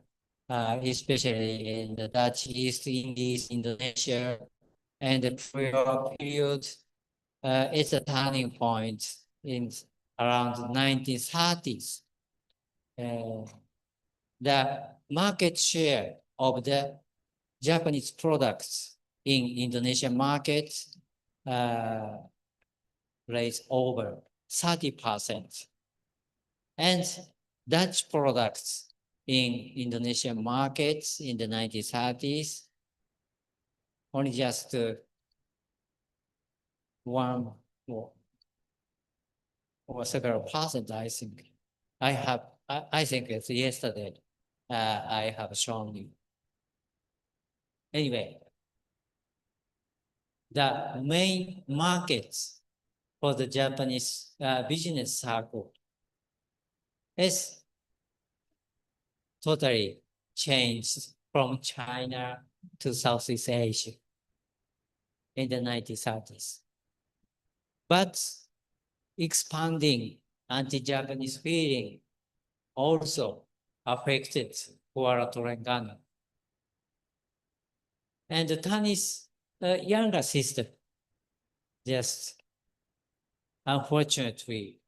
especially in the Dutch East Indies, Indonesia, and the prior period, it's a turning point in around 1930s. The market share of the Japanese products in Indonesian markets raised over 30%. And Dutch products in Indonesian markets in the 1930s only just one or several percent, I think. I think it's yesterday I have shown you. Anyway, the main markets for the Japanese business circle is totally changed from China to Southeast Asia in the 1930s. But expanding anti-Japanese feeling also affected Kuala Terengganu. And Tani's younger sister just unfortunately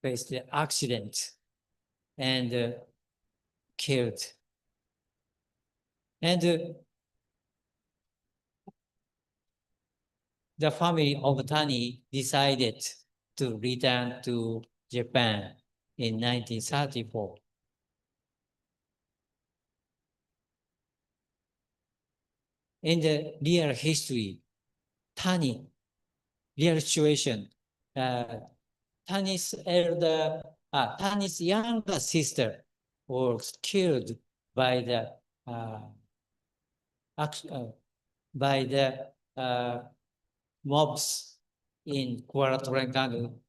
faced an accident and killed. And the family of Tani decided to return to Japan in 1934. In the real history, real situation, Tani's younger sister was killed by the mobs in Kuala Terengganu.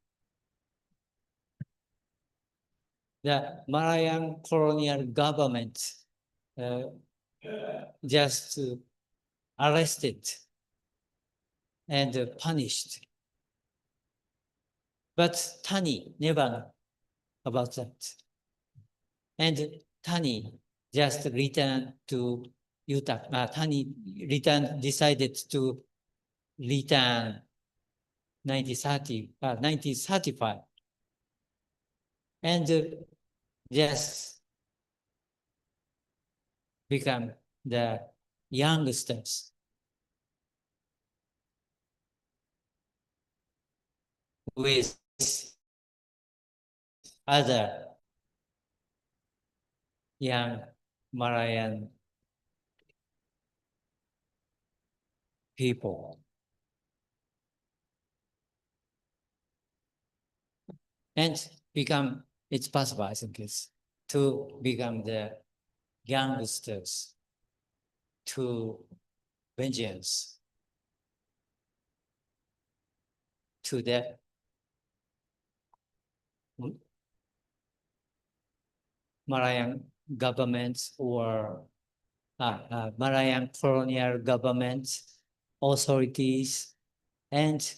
The Malayan colonial government just arrested and punished. But Tani never knew about that. And Tani just returned to Utah. Tani decided to return 1935 and just become the youngsters with other young Malayan people. And it's possible, I think, to become the youngsters to vengeance to the Malayan governments or Malayan colonial governments, authorities, and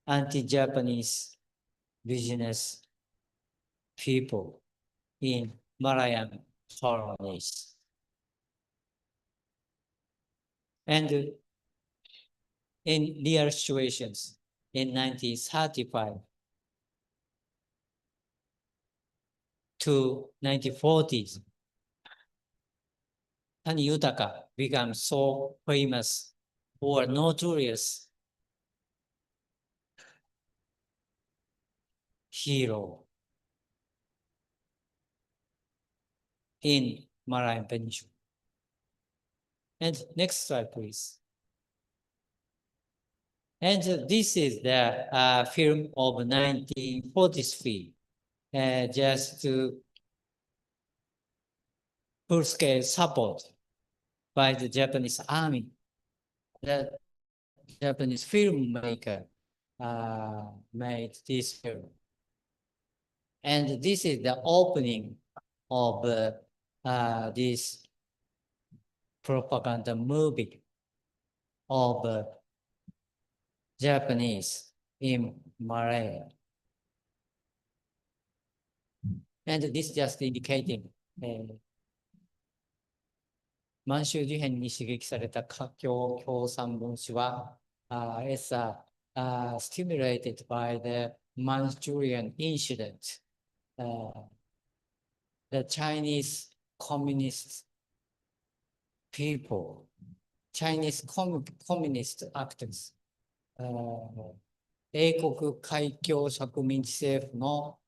anti-Japanese business people in Malayan colonies. And in real situations in 1935 to 1940s, Tani Yutaka became so famous or notorious hero in Malayan Peninsula. And next slide, please. And this is the film of 1943, just to full-scale support by the Japanese army. The Japanese filmmaker made this film. And this is the opening of this propaganda movie of Japanese in Malaya. And this just indicating 満州事変に刺激された華僑共産分子は、is stimulated by the Manchurian incident. The Chinese communist people, Chinese communist actors, 英国海峡植民地政府の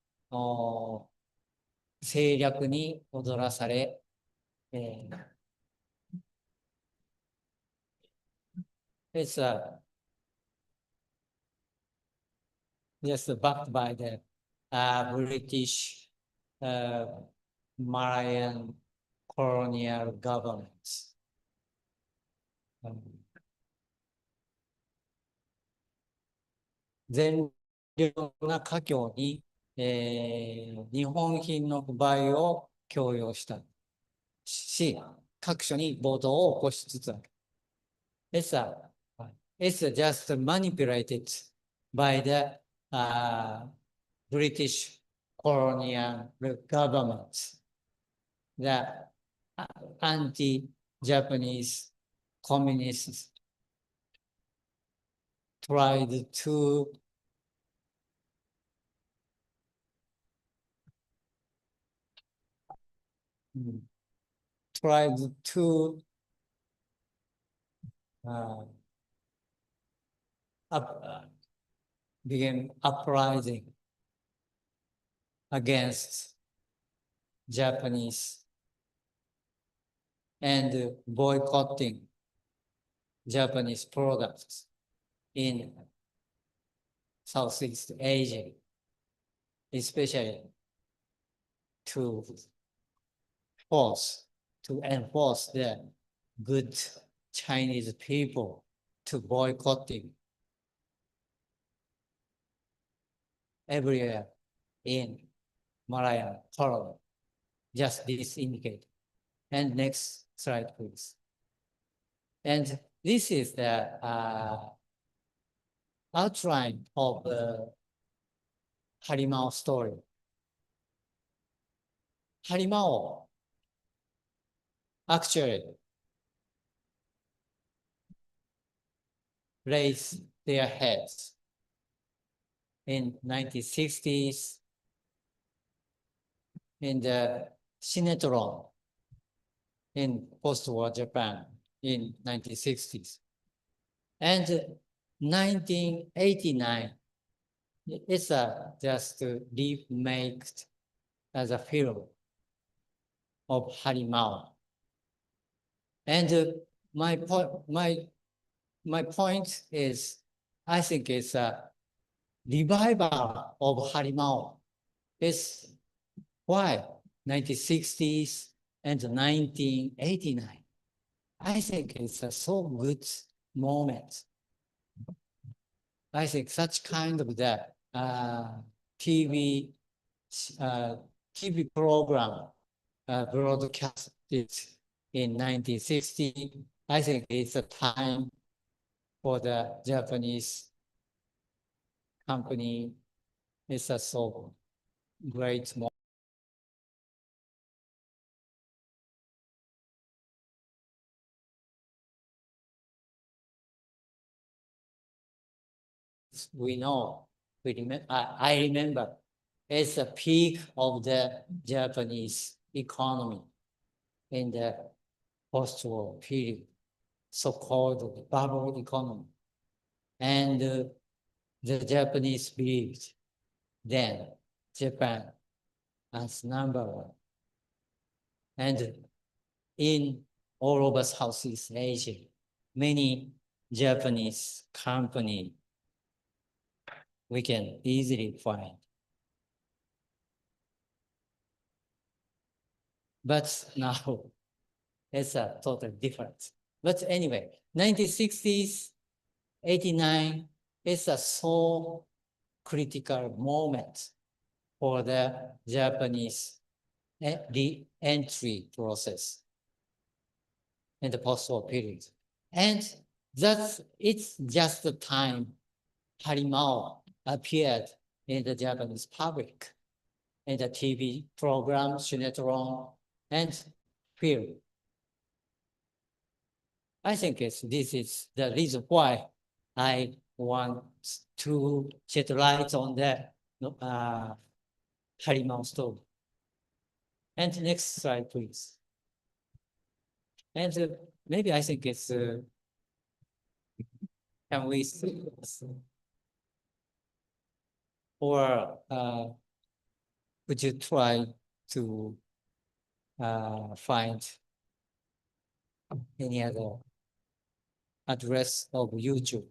政略に踊らされ、it's just backed by the British Malayan colonial governments. 善良な華僑に、日本品の不買を強要したし、各所に暴動を起こしつつある。It's just manipulated by the British colonial government. The anti-Japanese communists tried to begin uprising against Japanese and boycotting Japanese products in Southeast Asia, especially to enforce the good Chinese people to boycotting everywhere in Malayan colony. Just this indicate. And next slide, please. And this is the outline of the Harimao story. Harimao actually raised their heads in 1960s in the Sinetron in post-war Japan in 1960s. And 1989, it's just remade as a film of Harimao. And my point is, I think it's a revival of Harimao. It's why 1960s and 1989. I think it's a so good moment. I think such kind of the TV program broadcasted in 1960. I think it's a time for the Japanese company. It's a so great moment. We know, I remember it's a peak of the Japanese economy in the post-war period, so-called bubble economy. And the Japanese believed then Japan as number one. And in all over Southeast Asia, many Japanese companies we can easily find. But now it's a total difference. But anyway, 1960s, 89, it's a so critical moment for the Japanese re-entry process in the post-war period. And it's just the time Harimao appeared in the Japanese public in the TV program, Shinetron, and film. I think this is the reason why I want to shed light on the Harimao story. And next slide, please. And maybe I think it's, can we see this? Or would you try to find any other address of YouTube?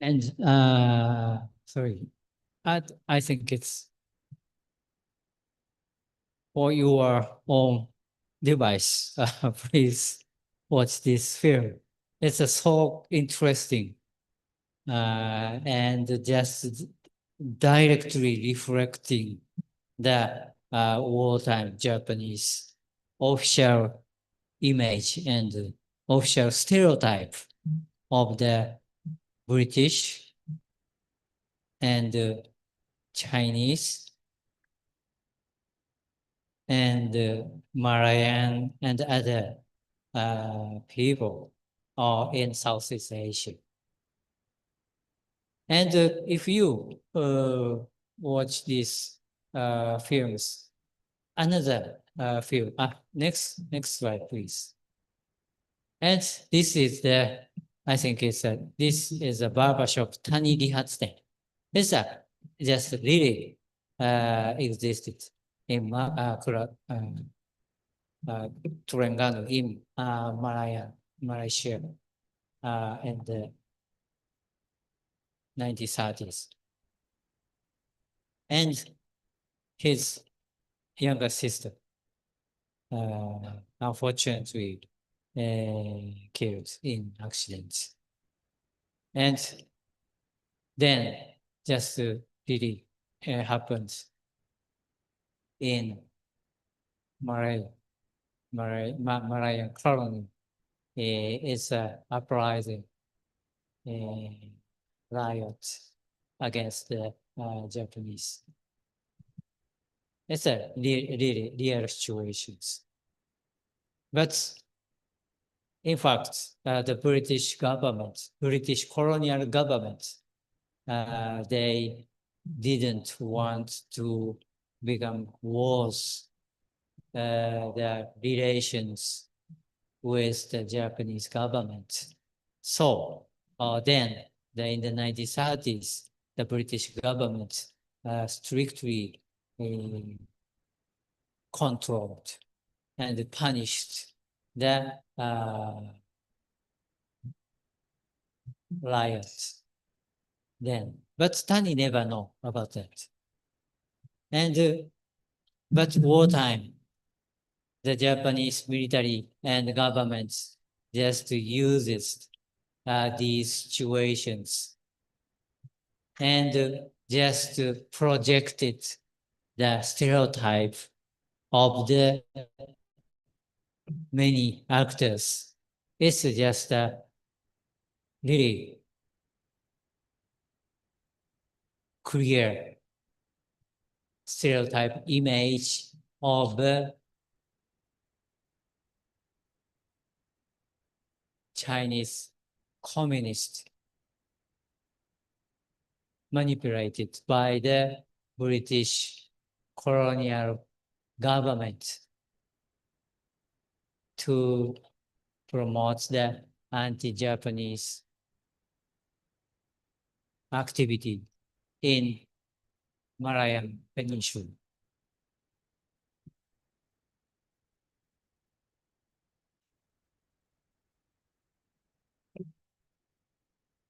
And sorry, I think it's for your own device. Please watch this film. It's so interesting and just directly reflecting the wartime Japanese official image and official stereotype of the British and Chinese and Malayan and other people in Southeast Asia. And if you watch these films, another film, next slide, please. And this is the, I think this is a barbershop, Tani Rihatsuten. It's just really existed in Terengganu in Malaysia in the 1930s. And his younger sister, unfortunately, killed in accidents. And then just really happens in Malayan colony. It's a uprising riot against the Japanese. It's a really real situations. But in fact, the British government, British colonial government, they didn't want to become worse the relations with the Japanese government. So then in the 1930s, the British government strictly controlled and punished the riots then. But Tani never know about that. And but wartime, the Japanese military and governments just uses these situations and just projected the stereotype of the many actors. It's just a really clear stereotype image of Chinese communist manipulated by the British colonial government to promote the anti-Japanese activity in Malayan Peninsula.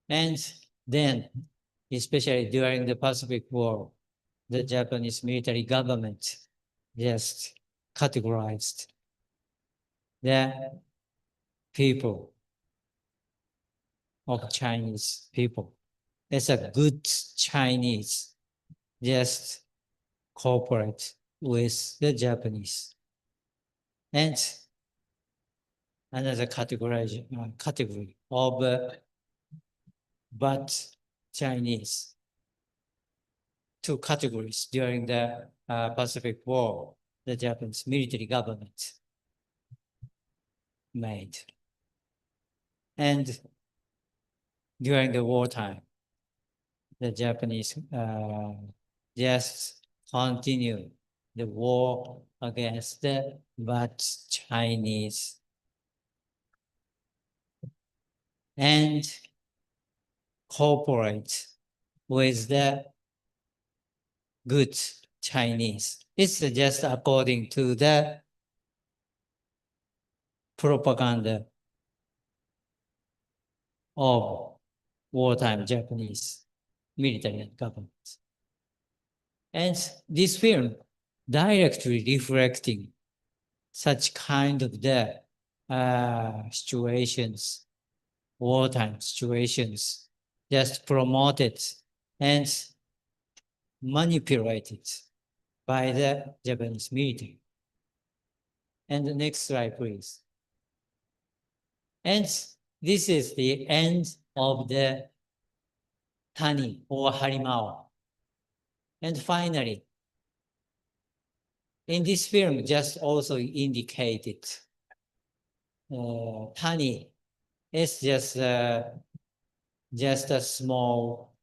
And then, especially during the Pacific War, the Japanese military government just categorized the people of Chinese people as a good Chinese, just cooperate with the Japanese. And another category of bad Chinese, two categories during the Pacific War, the Japanese military government made. And during the wartime, the Japanese just continue the war against the but Chinese. And cooperate with the good Chinese. It's just according to the propaganda of wartime Japanese military government. And this film directly reflecting such kind of the situations, wartime situations, just promoted and manipulated by the Japanese military. And the next slide, please. And this is the end of the Tani or Harimao. And finally, in this film, just also indicated, Tani is just a small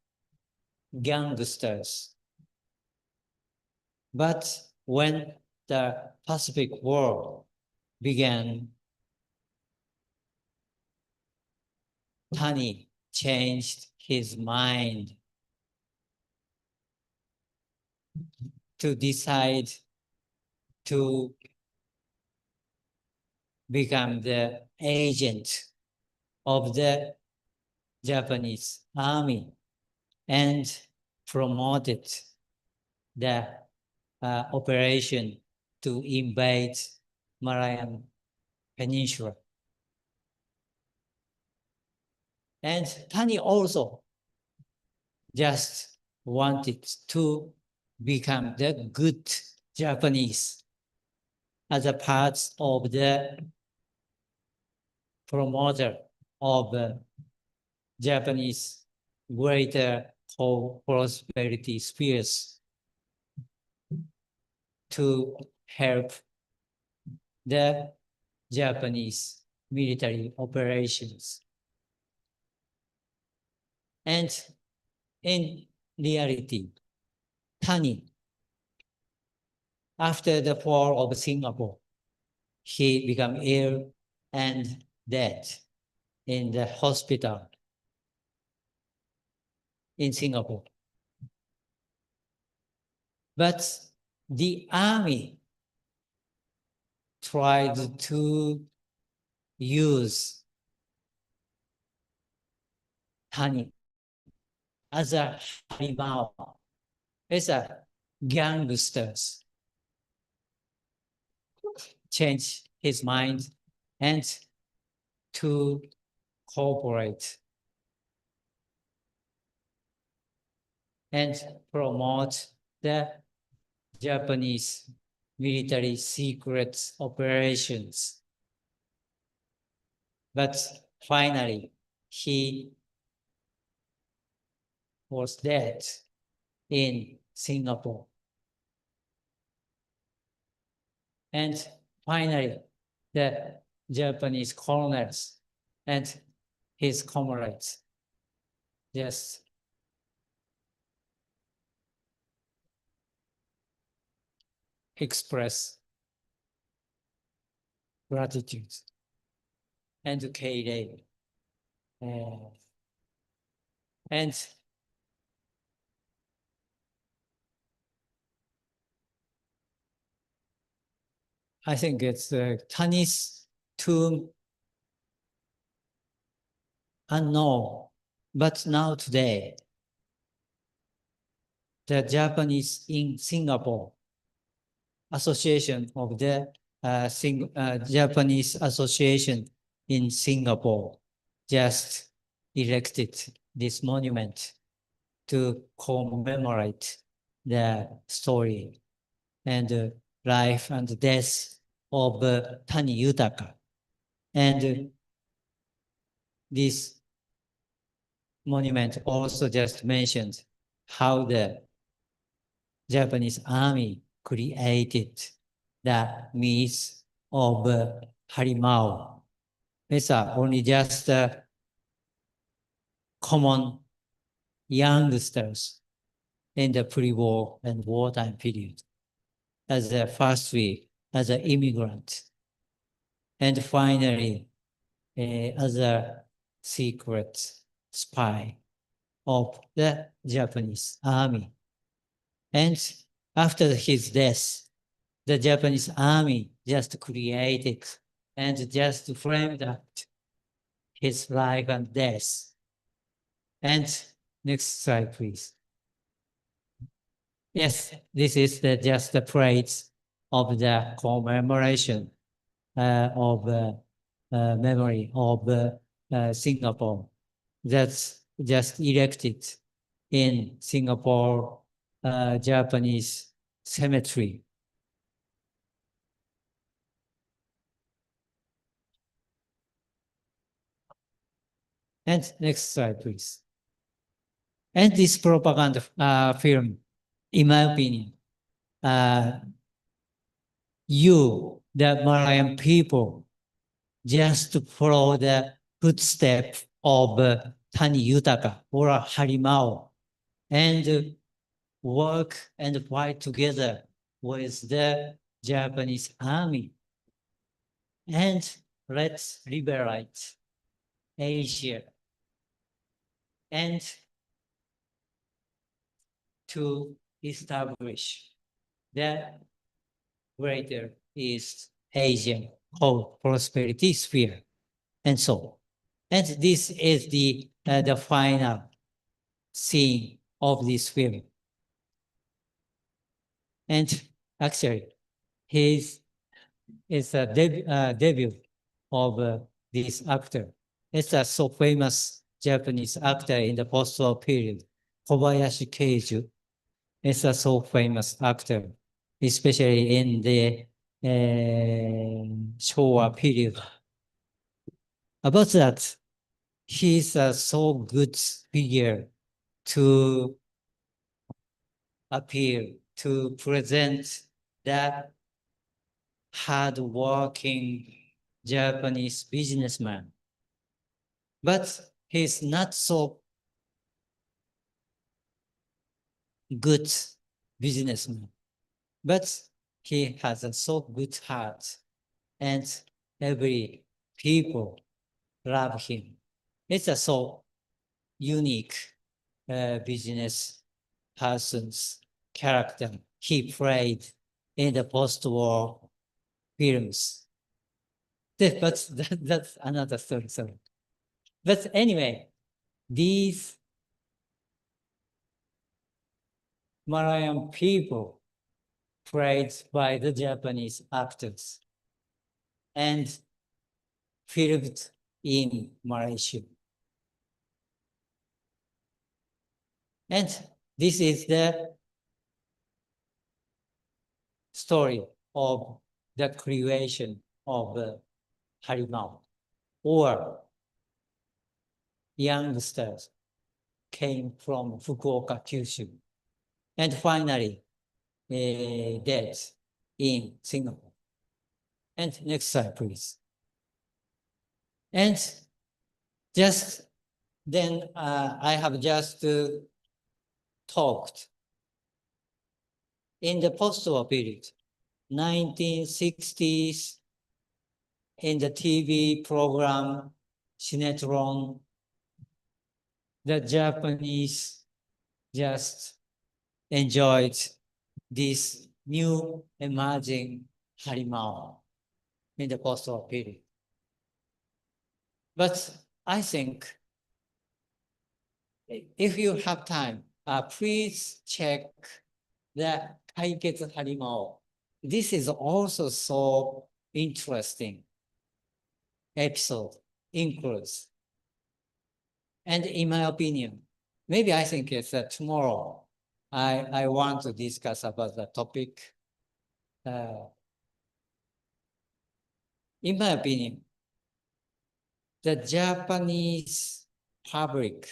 gangsters. But when the Pacific War began, Tani changed his mind to decide to become the agent of the Japanese army and promoted the operation to invade Malayan Peninsula. And Tani also just wanted to become the good Japanese as a part of the promoter of Japanese greater prosperity spheres to help the Japanese military operations. And in reality, Tani, after the fall of Singapore, he became ill and dead in the hospital in Singapore. But the army tried to use Tani as a harimau, as a gangsters, change his mind and to cooperate and promote the Japanese military secret operations. But finally, he was dead in Singapore. And finally, the Japanese colonels and his comrades just express gratitude and care. And I think it's Tani's tomb unknown, but now today, the Japanese in Singapore Association of the Japanese Association in Singapore just erected this monument to commemorate the story and life and death of Tani Yutaka. And this monument also just mentioned how the Japanese army created the myth of Harimau. It's only just common youngsters in the pre-war and wartime period as a first week, as an immigrant, and finally as a secret spy of the Japanese army. And after his death, the Japanese army just created and just framed up his life and death. And next slide, please. Yes, this is just the praise of the commemoration of memory of Singapore that's just erected in Singapore Japanese cemetery. And next slide, please. And this propaganda film, in my opinion, you, the Malayan people, just follow the footsteps of Tani Yutaka or Harimau and work and fight together with the Japanese army. And let's liberate Asia and to establish the Greater East Asian whole prosperity sphere. And so, and this is the final scene of this film. And actually, it's a debut of this actor. It's a so famous Japanese actor in the post-war period, Kobayashi Keiju. It's a so famous actor, especially in the Showa period. About that, he's a so good figure to appear, to present that hard-working Japanese businessman. But he's not so good businessman. But he has a so good heart, and every people love him. It's a so unique business person's character he played in the post-war films. But that's another story. Sorry. But anyway, these Malayan people played by the Japanese actors and filmed in Malaysia. And this is the story of the creation of Harimau, or youngsters came from Fukuoka, Kyushu, and finally dead in Singapore. And next slide, please. And just then I have just talked in the post-war period, 1960s, in the TV program, Sinetron, the Japanese just enjoyed this new emerging Harimau in the post-war period. But I think if you have time, please check the Kaiketsu Harimau. This is also so interesting episode includes. And in my opinion, maybe I think it's tomorrow I want to discuss about the topic. In my opinion, the Japanese public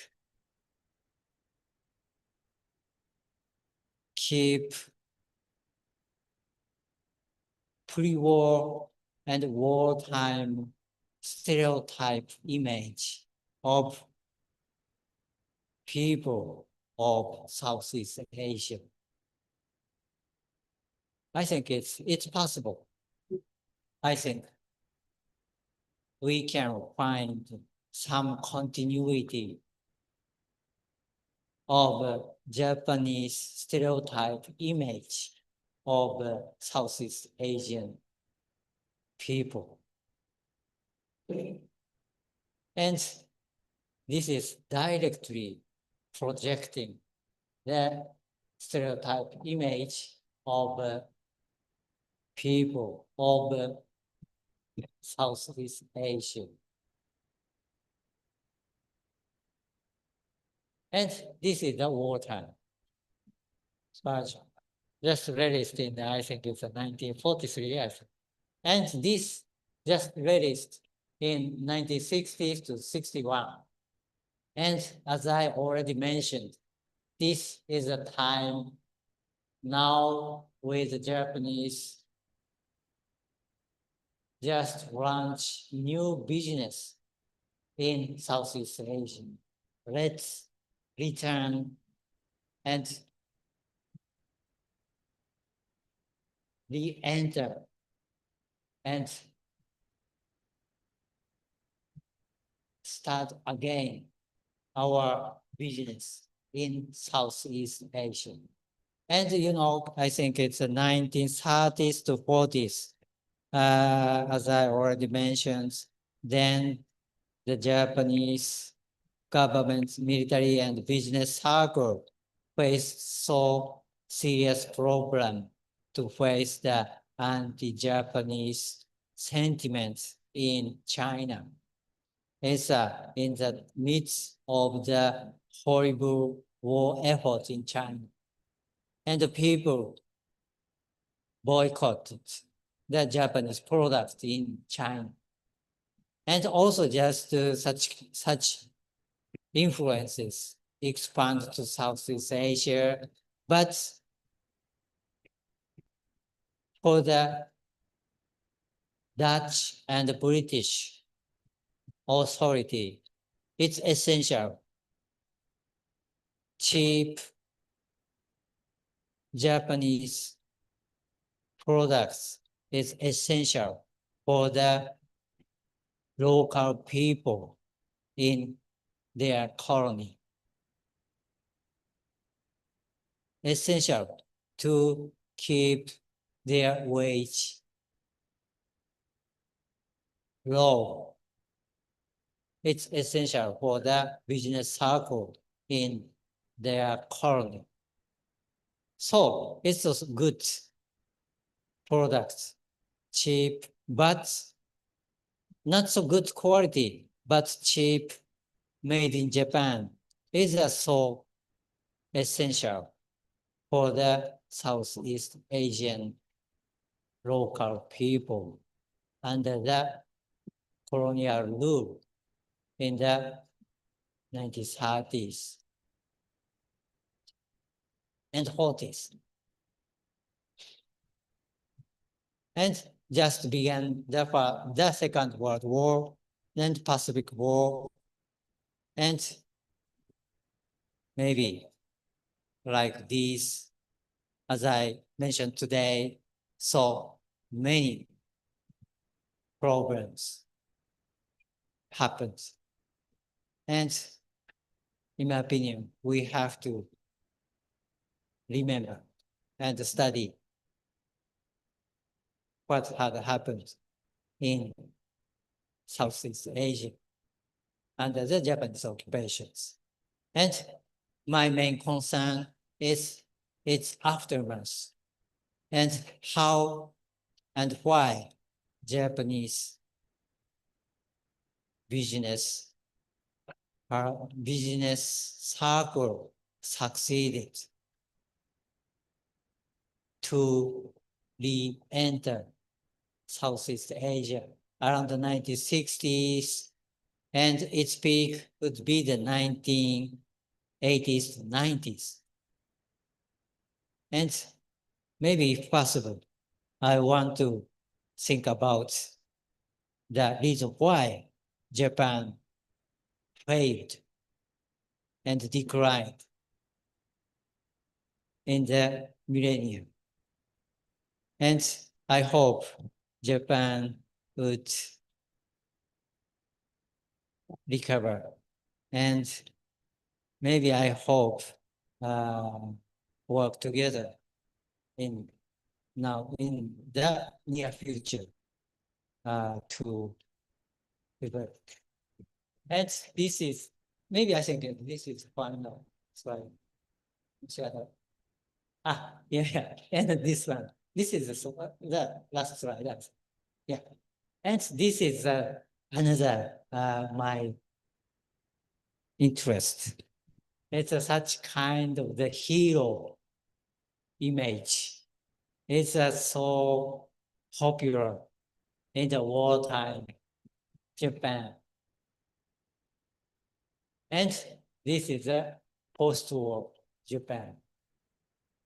keep pre-war and wartime stereotype image of people of Southeast Asia. I think it's possible. I think we can find some continuity of Japanese stereotype image of Southeast Asian people. And this is directly projecting the stereotype image of people of Southeast Asia. And this is the wartime. But just released in, I think it's 1943 years. And this just released in 1960s to 61. And as I already mentioned, this is a time now with the Japanese just launch new business in Southeast Asia. Let's return and re-enter and start again our business in Southeast Asia. And I think it's the 1930s to 40s. As I already mentioned, then the Japanese government, military, and business circle faced so serious problem to face the anti-Japanese sentiments in China. It's in the midst of the horrible war effort in China. And the people boycotted the Japanese products in China. And also just such influences expand to Southeast Asia. But for the Dutch and British authority, it's essential. Cheap Japanese products is essential for the local people in their colony. Essential to keep their wage low. It's essential for the business circle in their colony. So it's a good product, cheap, but not so good quality, but cheap, made in Japan is so essential for the Southeast Asian local people under the colonial rule in the 1930s and 40s. And just began the Second World War and Pacific War, and maybe like these, as I mentioned today, so many problems happened. And in my opinion, we have to remember and study what had happened in Southeast Asia under the Japanese occupations. And my main concern is its aftermath and how and why Japanese business circle succeeded to re-enter Southeast Asia around the 1960s, and its peak would be the 1980s to 90s. And maybe if possible, I want to think about the reason why Japan failed and declined in the millennium. And I hope Japan would recover. And maybe I hope work together in the near future to develop. And this is, maybe I think this is final slide. Yeah, and this one. This is the last slide. Yeah, and this is another my interest. It's such kind of the hero image. It's so popular in the wartime Japan. And this is a post-war Japan.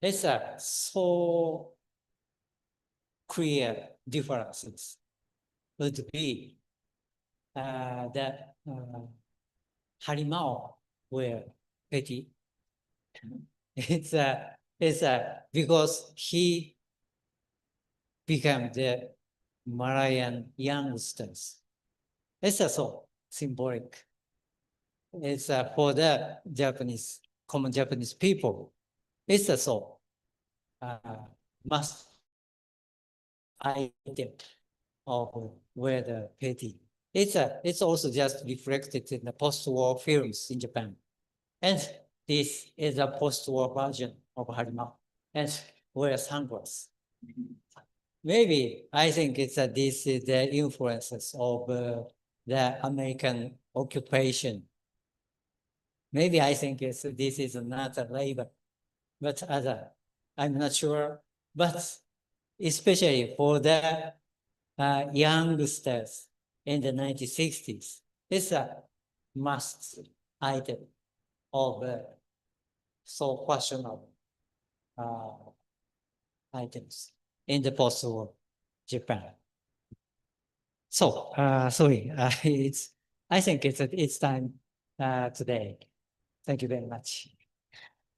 It's so clear differences would be the Harimao were petty. It's because he became the Malayan youngsters. It's so symbolic. It's for the Japanese, common Japanese people. It's so must item of where the petty. It's also just reflected in the post-war films in Japan. And this is a post-war version of Harima. And wear sunglasses. Maybe I think this is the influences of the American occupation. Maybe I think this is not a labor, but other. I'm not sure. But especially for the youngsters in the 1960s, it's a must item of so fashionable items in the post-war Japan. So sorry, I think it's time today. Thank you very much.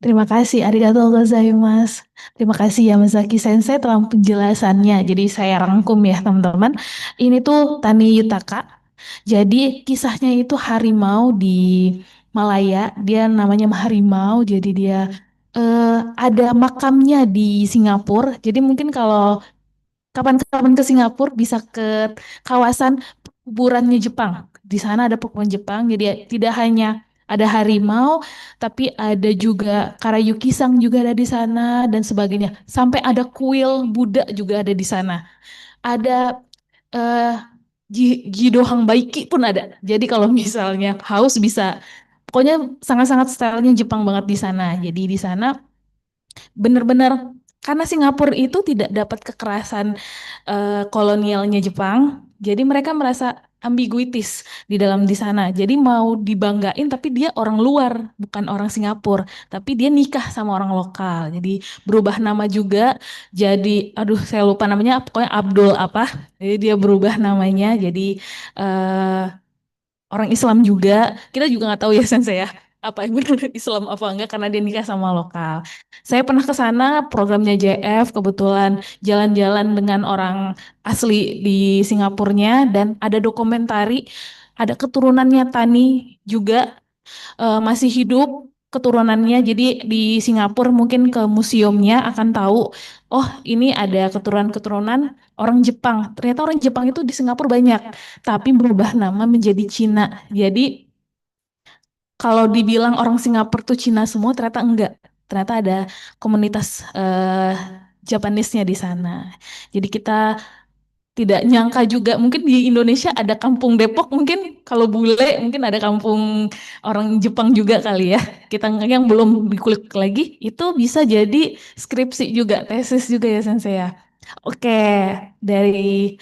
Terima kasih, arigatou gozaimasu. Terima kasih Yamazaki Sensei telah penjelasannya. Jadi saya rangkum ya teman-teman. Ini tuh Tani Yutaka. Jadi kisahnya itu harimau di Malaya. Dia namanya harimau. Jadi dia ada makamnya di Singapura. Jadi mungkin kalau kapan-kapan ke Singapura bisa ke kawasan kuburannya Jepang. Di sana ada pekuburan Jepang, jadi tidak hanya ada harimau, tapi ada juga Karayuki-sang juga ada di sana dan sebagainya. Sampai ada kuil Buddha juga ada di sana. Ada eh Jidohang Baiki pun ada. Jadi kalau misalnya haus bisa, pokoknya sangat-sangat stylenya Jepang banget di sana. Jadi di sana benar-benar karena Singapura itu tidak dapat kekerasan kolonialnya Jepang, jadi mereka merasa ambiguitis di sana. Jadi mau dibanggain tapi dia orang luar, bukan orang Singapura, tapi dia nikah sama orang lokal. Jadi berubah nama juga jadi aduh saya lupa namanya, pokoknya Abdul apa. Jadi dia berubah namanya jadi eh, orang Islam juga. Kita juga nggak tahu ya Sensei ya apa yang benar Islam apa enggak karena dia nikah sama lokal. Saya pernah ke sana programnya JF kebetulan jalan-jalan dengan orang asli di Singapurnya dan ada dokumentari ada keturunannya Tani juga masih hidup keturunannya. Jadi di Singapura mungkin ke museumnya akan tahu, oh ini ada keturunan-keturunan orang Jepang. Ternyata orang Jepang itu di Singapura banyak, tapi berubah nama menjadi Cina. Jadi kalau dibilang orang Singapura tuh Cina semua, ternyata enggak. Ternyata ada komunitas Japanisnya di sana. Jadi kita tidak nyangka juga mungkin di Indonesia ada kampung Depok mungkin kalau bule mungkin ada kampung orang Jepang juga kali ya kita yang belum dikulik lagi itu bisa jadi skripsi juga tesis juga ya Sensei ya. Oke, dari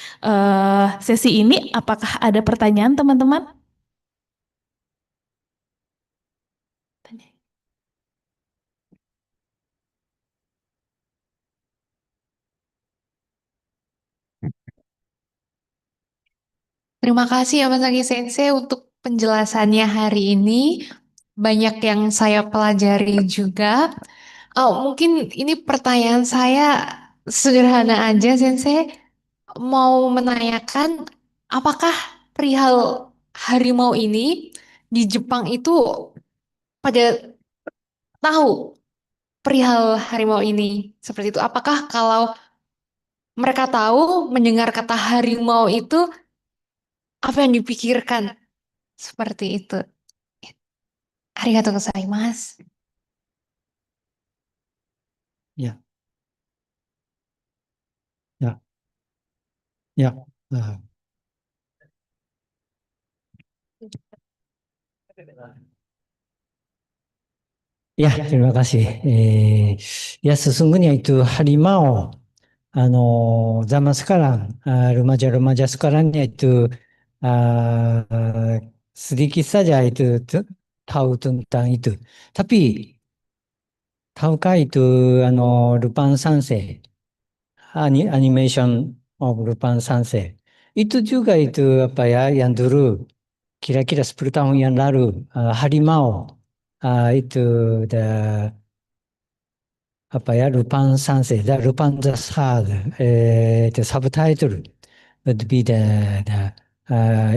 sesi ini apakah ada pertanyaan teman-teman? Terima kasih ya Mas Aki Sensei untuk penjelasannya hari ini. Banyak yang saya pelajari juga. Oh, mungkin ini pertanyaan saya sederhana aja, Sensei. Mau menanyakan, apakah perihal harimau ini di Jepang itu pada tahu perihal harimau ini seperti itu? Apakah kalau mereka tahu mendengar kata harimau itu apa yang dipikirkan seperti itu? Arigatou gozaimasu. Yeah, yeah, yeah. Ya, terima kasih. Ya, sesungguhnya itu harimau, zaman sekarang, remaja-remaja sekarang itu sedikit saja itu tahu tentang itu. Tapi tahukah itu Lupin Sansei, animation of Lupin Sansei. Itu juga itu apa ya yang dulu kira-kira 10 tahun yang lalu harimau itu apa ya Lupin Sansei, Lupin the Third, the subtitle would be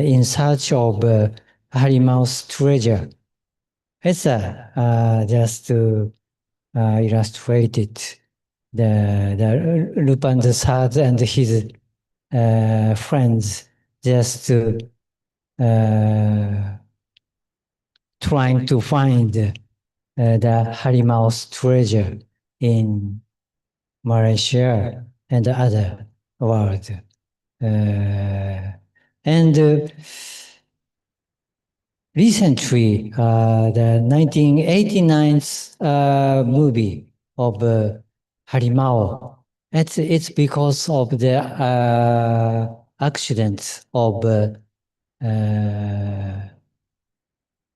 in search of Harimau's treasure. It's just to illustrated the Lupin the Third and his friends just trying to find the Harimau's treasure in Malaysia and other world. And recently, the 1989 movie of Harimau, it's because of the accidents of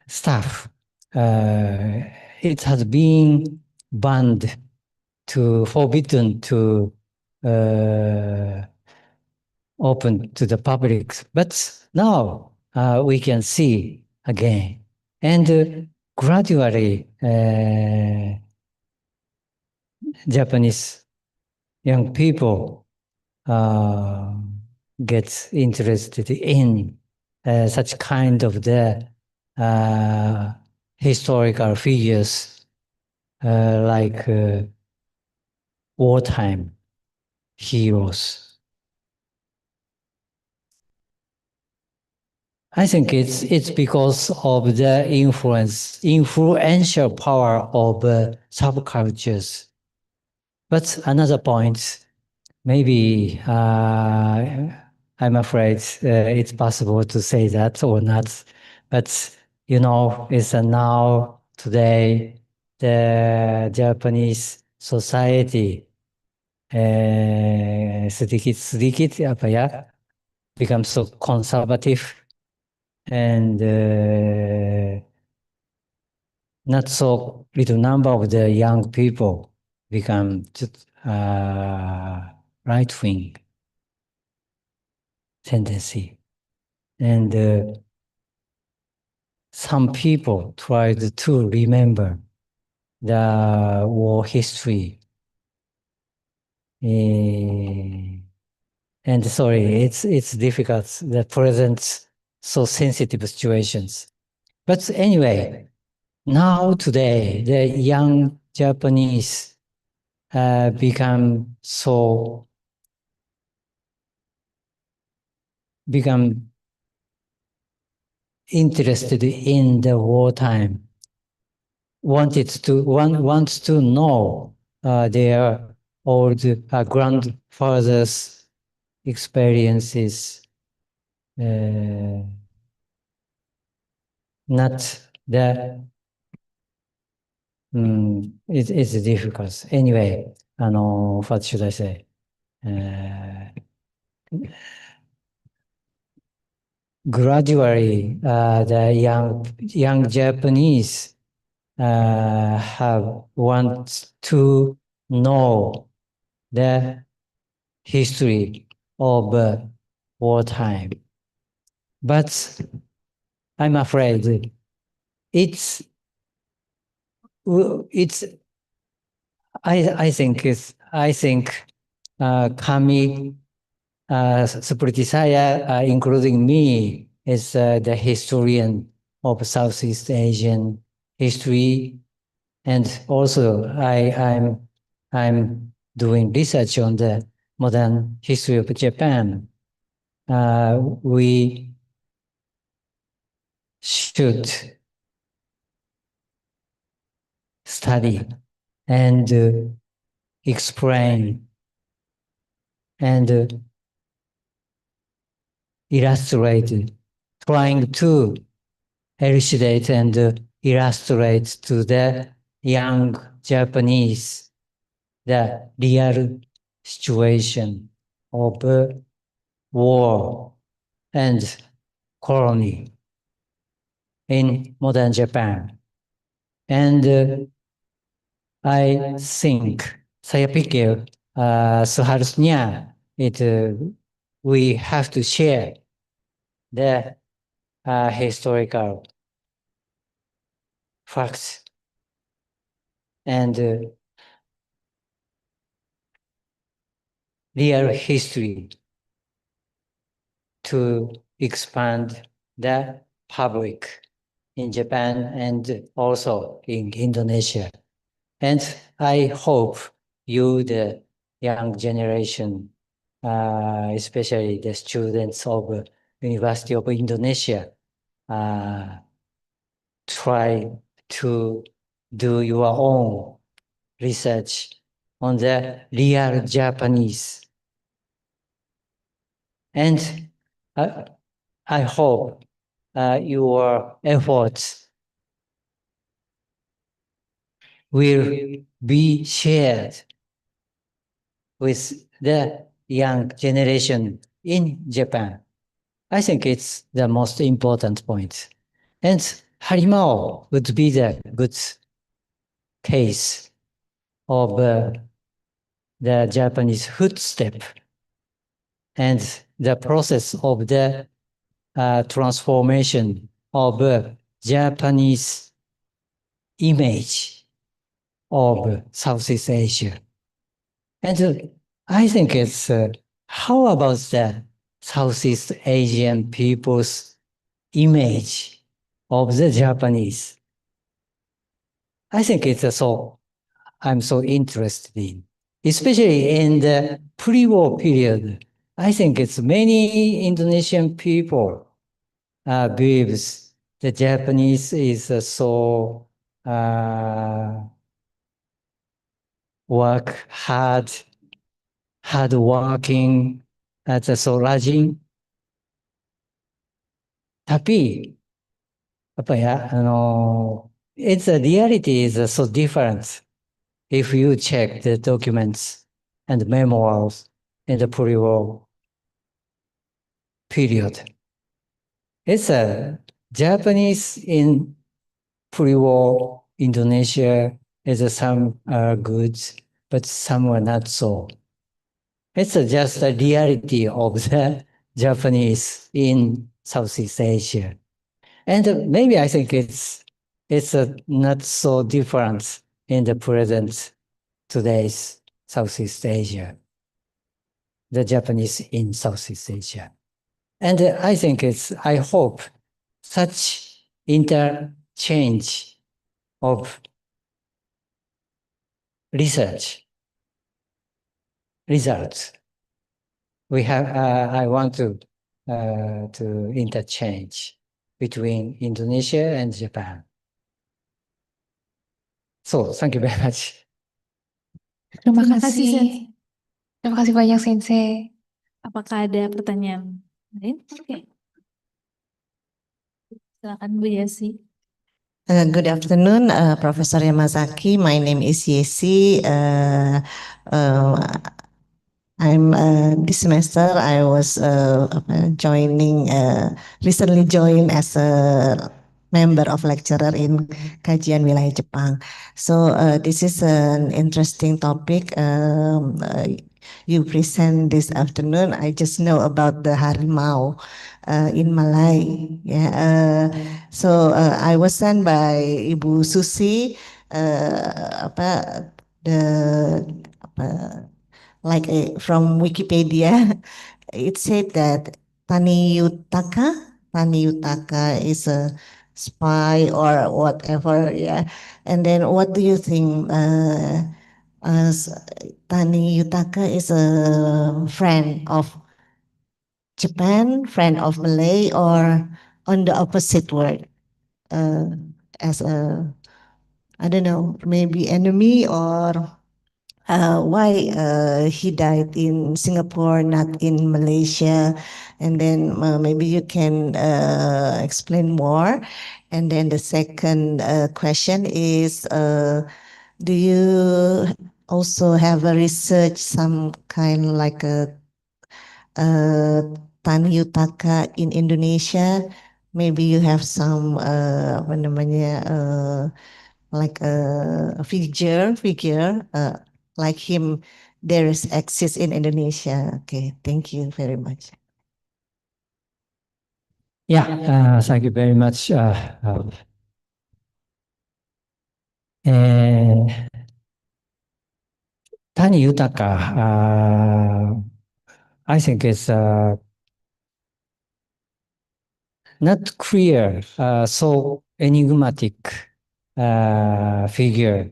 staff. It has been banned forbidden to open to the public. But now we can see again. And gradually, Japanese young people get interested in such kind of the historical figures like wartime heroes. I think it's because of the influential power of subcultures. But another point, maybe I'm afraid it's possible to say that or not. But it's now today the Japanese society sedikit apa ya becomes so conservative and not so little number of the young people become right-wing tendency. And some people tried to remember the war history. And sorry, it's difficult, the present so sensitive situations. But anyway, now today, the young Japanese become interested in the wartime, wants to know their old grandfathers' experiences, not the it's difficult. Anyway, what should I say? Gradually, the young Japanese want to know the history of wartime. but I'm afraid it's I think kami seperti saya, including me, is the historian of Southeast Asian history, and also I'm doing research on the modern history of Japan. We should study and explain and illustrate, trying to elucidate and illustrate to the young Japanese the real situation of war and colony in modern Japan. And I think, saya pikir seharusnya we have to share the historical facts and real history to expand the public in Japan and also in Indonesia. And I hope you, the young generation, especially the students of University of Indonesia, try to do your own research on the real Japanese. And I hope your efforts will be shared with the young generation in Japan. I think it's the most important point. And Harimao would be the good case of the Japanese footstep and the process of the transformation of Japanese image of Southeast Asia. And I think it's how about the Southeast Asian people's image of the Japanese? I think it's I'm so interested in, especially in the pre-war period. I think it's many Indonesian people believes the Japanese is so work hard working, so rajin. Tapi apa ya, it's a reality is so different if you check the documents and memoirs in the pre-war period. It's a Japanese in pre-war Indonesia is some are good, but some are not so. It's just a reality of the Japanese in Southeast Asia. And maybe I think it's not so different in the present today's Southeast Asia, the Japanese in Southeast Asia. And I think I hope such interchange of research results. I want to interchange between Indonesia and Japan. So, thank you very much. Terima Terima kasih, kasih. Sensei. Terima kasih banyak, Sensei. Apakah ada pertanyaan lain? Oke. Silakan Bu Yesi. Good afternoon, Professor Yamazaki. My name is Yesi. I'm this semester I was recently joined as a member of lecturer in Kajian Wilayah Jepang. So this is an interesting topic you present this afternoon. I just know about the harimau in Malay. Yeah. I was sent by Ibu Susi from Wikipedia. It said that Tani Yutaka is a spy or whatever. Yeah. And then what do you think? Tani Yutaka is a friend of Japan, friend of Malay, or on the opposite word, uh, as a, I don't know, maybe enemy, or why he died in Singapore, not in Malaysia, and then maybe you can explain more. And then the second question is, do you also have a research, some kind like a Tani Yutaka in Indonesia? Maybe you have some apa namanya like a figure like him. There is exists in Indonesia. Okay, thank you very much. Yeah, thank you very much. Tani Yutaka, I think it's not clear, so enigmatic figure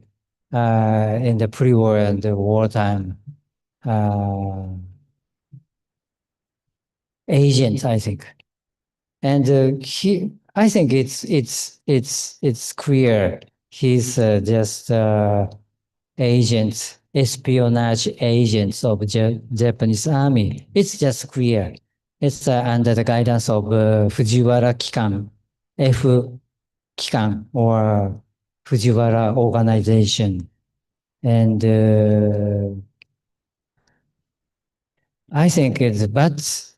in the pre-war and the wartime agent, I think. And I think it's clear he's just agents, espionage agents of Japanese army. It's just clear. It's under the guidance of Fujiwara Kikan, F Kikan, or Fujiwara organization. And I think but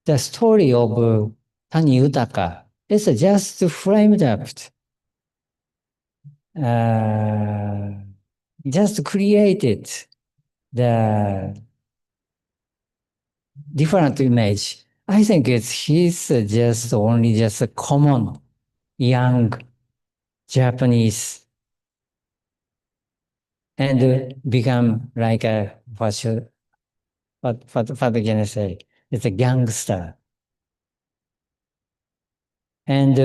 the story of Tani Utaka is just framed up, just created the different image. I think he's just only just a common young Japanese and become like what can I say? It's a gangster. And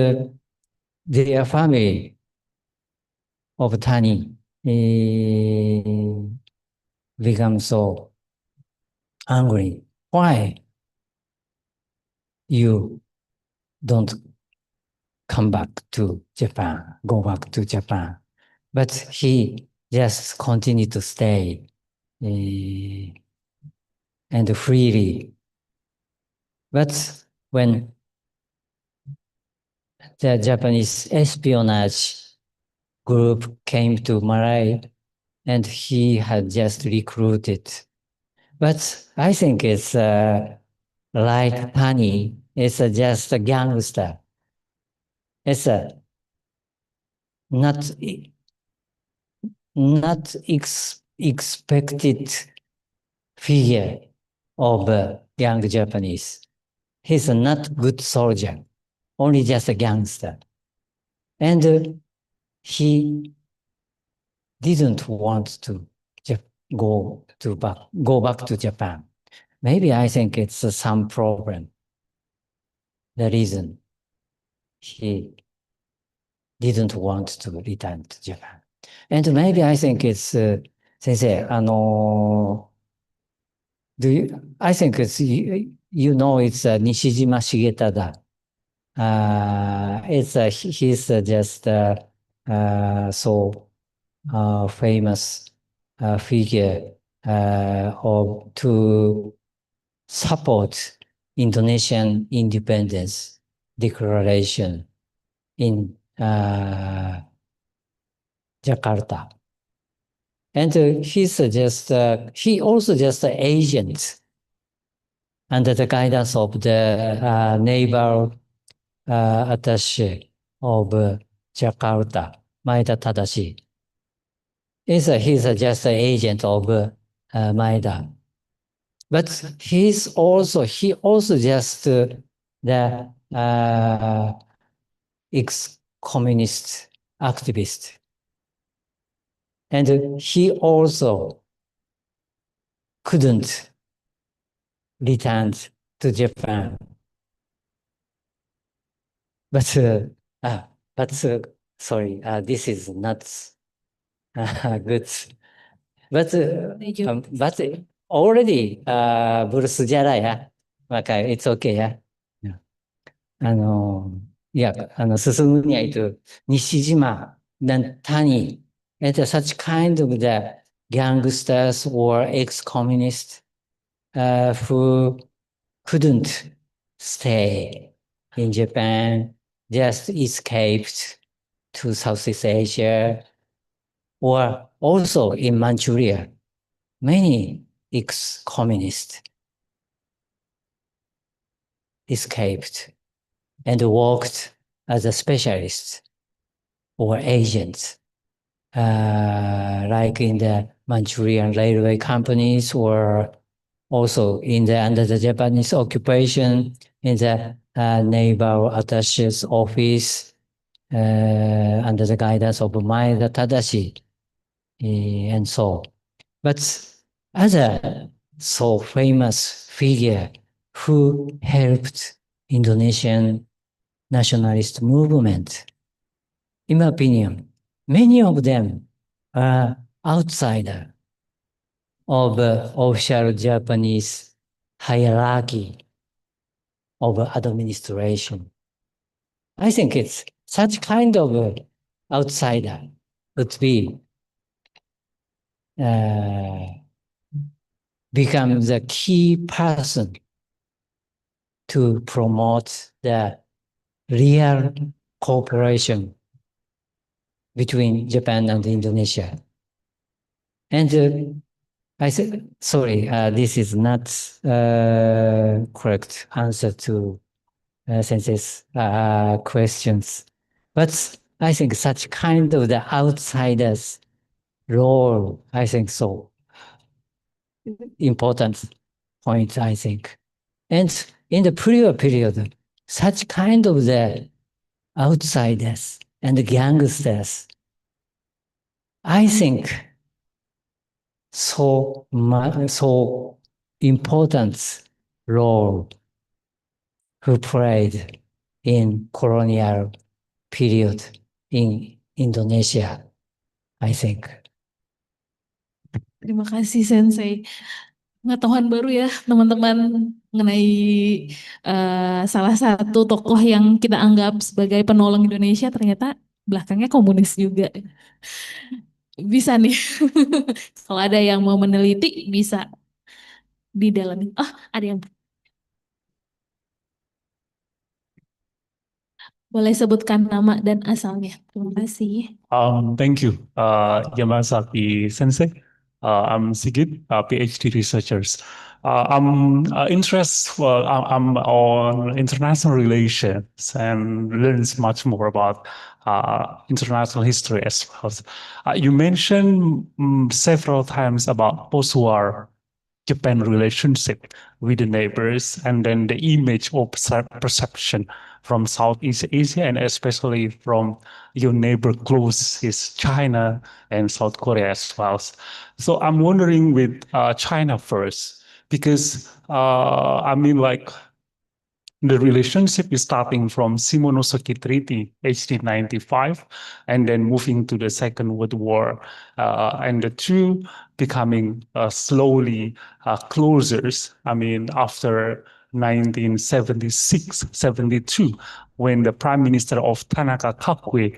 their family of Tani become so angry. Why you don't come back to Japan, go back to Japan? But he just continued to stay and freely. But when the Japanese espionage group came to Malay, and he had just recruited. But I think it's like Tani, it's just a gangster. It's a not expected figure of young Japanese. He's a not good soldier, only just a gangster. And he didn't want to go back to Japan. Maybe I think it's some problem. The reason he didn't want to return to Japan. And maybe I think it's, 先生、I think it's, you know, it's Nishijima Shigetada. He's just so famous figure to support Indonesian independence declaration in Jakarta. And he also just an agent under the guidance of the naval attaché of Jakarta, Maeda Tadashi. He's just an agent of Maeda. but he also just the ex-communist activist. And he also couldn't return to Japan. But sorry, this is not good. But already Bruce Jara, yeah. Okay, it's okay, yeah. Yeah. いや、進むには西島、then Tani, and such kind of the gangsters or ex-communists who couldn't stay in Japan, just escaped to Southeast Asia, or also in Manchuria. Many ex-communists escaped and worked as a specialist or agents, like in the Manchurian railway companies, or also under the Japanese occupation in the naval attaché's office, under the guidance of Maeda Tadashi, and so. But other so famous figure who helped Indonesian nationalist movement, in my opinion, many of them are outsider of official Japanese hierarchy of administration. I think it's such kind of outsider would be become the key person to promote the real cooperation between Japan and Indonesia. And I said, sorry, this is not correct answer to Sensei's questions. But I think such kind of the outsiders role, I think so. Important point, I think. And in the prior period, such kind of the outsiders and the gangsters, I think so important role who played in colonial period in Indonesia, I think. Terima kasih Sensei. Pengetahuan baru ya teman-teman mengenai salah satu tokoh yang kita anggap sebagai penolong Indonesia ternyata belakangnya komunis juga. Bisa nih. Kalau ada yang mau meneliti bisa didalami. Oh, ada yang boleh sebutkan nama dan asalnya. Terima kasih. Thank you, Yamazaki Sensei. I'm Sigit, PhD researchers. I'm I'm on international relations and learns much more about international history as well. You mentioned several times about post-war Japan relationship with the neighbors, and then the image of perception from Southeast Asia, and especially from your neighbor close is China and South Korea as well. So I'm wondering with China first, because I mean, like, the relationship is starting from Shimonoseki Treaty, 1895, and then moving to the Second World War, and the two becoming slowly closer. I mean, after 1976-72, when the Prime Minister of Tanaka Kakue,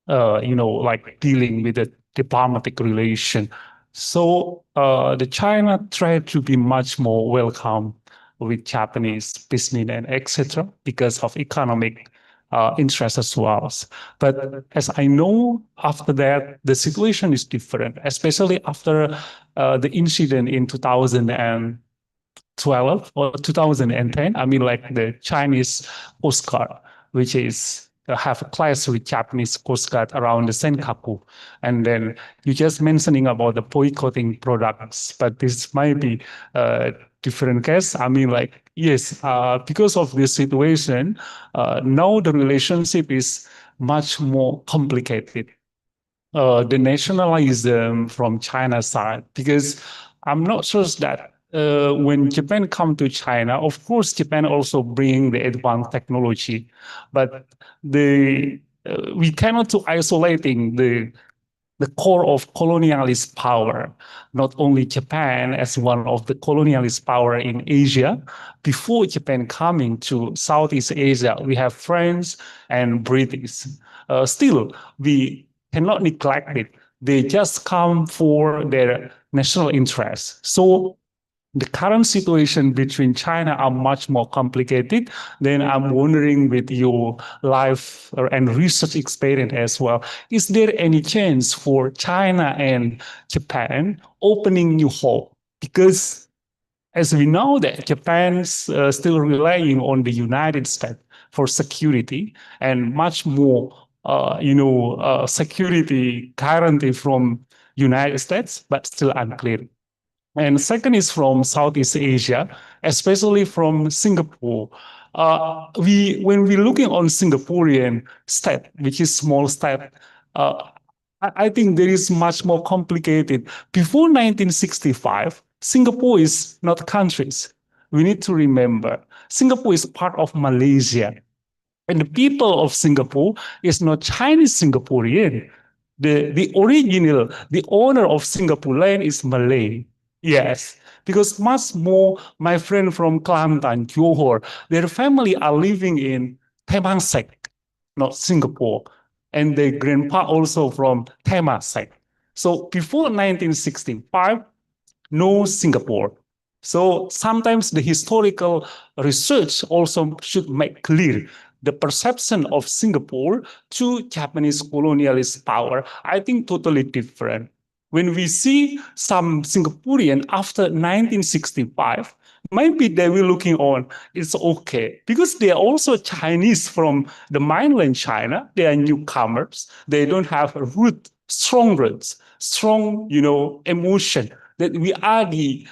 like dealing with the diplomatic relation. So the China tried to be much more welcome with Japanese business and etc. because of economic interest as well. But as I know, after that, the situation is different, especially after the incident in 2012 or 2010. I mean, like the Chinese postcard, which is have a class with Japanese Coast Guard around the Senkaku. And then you just mentioning about the boycotting products, but this might be a different case. I mean, like, yes, because of this situation, now the relationship is much more complicated. The nationalism from China's side, because I'm not sure that when Japan come to China, of course, Japan also bring the advanced technology, but we cannot to isolating the core of colonialist power, not only Japan as one of the colonialist power in Asia. Before Japan coming to Southeast Asia, we have France and British. Still, we cannot neglect it. They just come for their national interests. So the current situation between China are much more complicated. Then I'm wondering with your life and research experience as well, is there any chance for China and Japan opening new hope? Because as we know that Japan's still relying on the United States for security and much more, security guarantee from United States, but still unclear. And second is from Southeast Asia, especially from Singapore. When we're looking on Singaporean state, which is small state, I think there is much more complicated. Before 1965, Singapore is not countries. We need to remember, Singapore is part of Malaysia. And the people of Singapore is not Chinese Singaporean. The original, the owner of Singapore land is Malay. Yes, because much more my friend from Kelantan, Johor, their family are living in Temasek, not Singapore. And their grandpa also from Temasek. So before 1965, no Singapore. So sometimes the historical research also should make clear the perception of Singapore to Japanese colonialist power, I think totally different. When we see some Singaporean after 1965, maybe they will looking on, it's okay. Because they are also Chinese from the mainland China. They are newcomers. They don't have strong roots, strong, emotion that we are the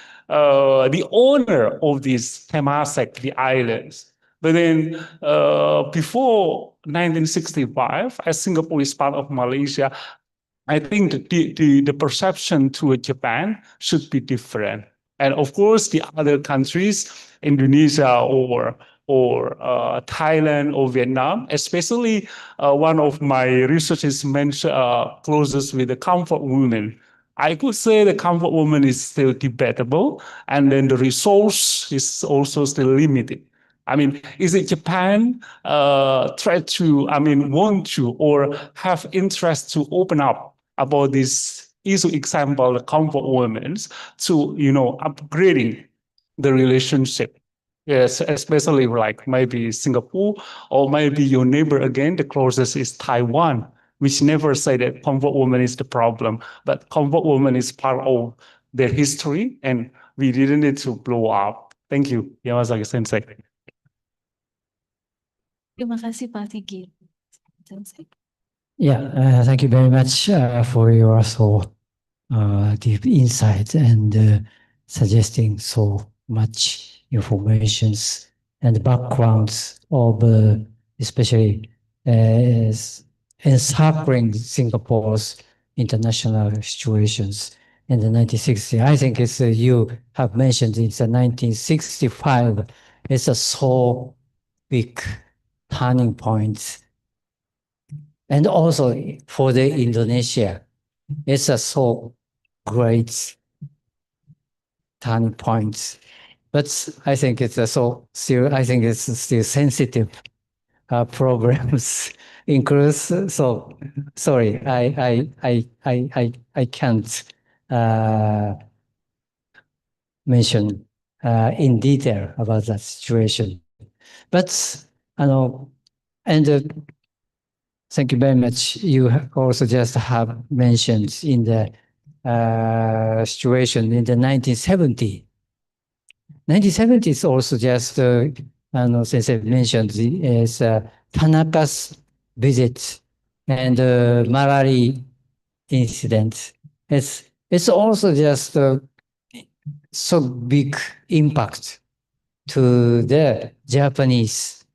owner of these Temasek, the islands. But then before 1965, as Singapore is part of Malaysia, I think the perception to Japan should be different. And of course, the other countries, Indonesia or Thailand or Vietnam, especially one of my researchers mentioned closest with the comfort women. I could say the comfort woman is still debatable, and then the resource is also still limited. I mean, is it Japan want to or have interest to open up about this issue, example, the comfort women, to, upgrading the relationship? Yes, especially like maybe Singapore or maybe your neighbor again, the closest is Taiwan, which never say that comfort woman is the problem, but comfort woman is part of their history and we didn't need to blow up. Thank you, Yamazaki Sensei. Terima kasih Pak Sigit. Sensei. Yeah, thank you very much for your so deep insight and suggesting so much informations and backgrounds of especially encircling Singapore's international situations in the 1960s. I think it's you have mentioned it's 1965. It's a so big turning point. And also for the Indonesia, it's a so great turning point. But I think it's so still. I think it's still sensitive programs includes. So sorry, I can't mention in detail about that situation. But thank you very much. You also just have mentioned in the situation in the 1970s. 1970 is also just, Sensei mentioned, is Tanaka's visit and malaria incident. It's also just so big impact to the Japanese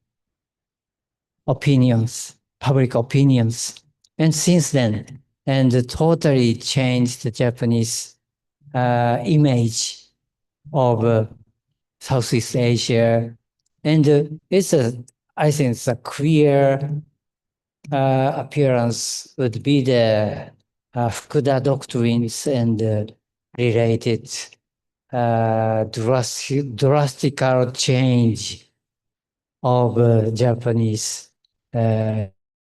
opinions, public opinions. And since then, and totally changed the Japanese image of Southeast Asia. And I think it's a clear appearance would be the Fukuda doctrines and related drastical change of Japanese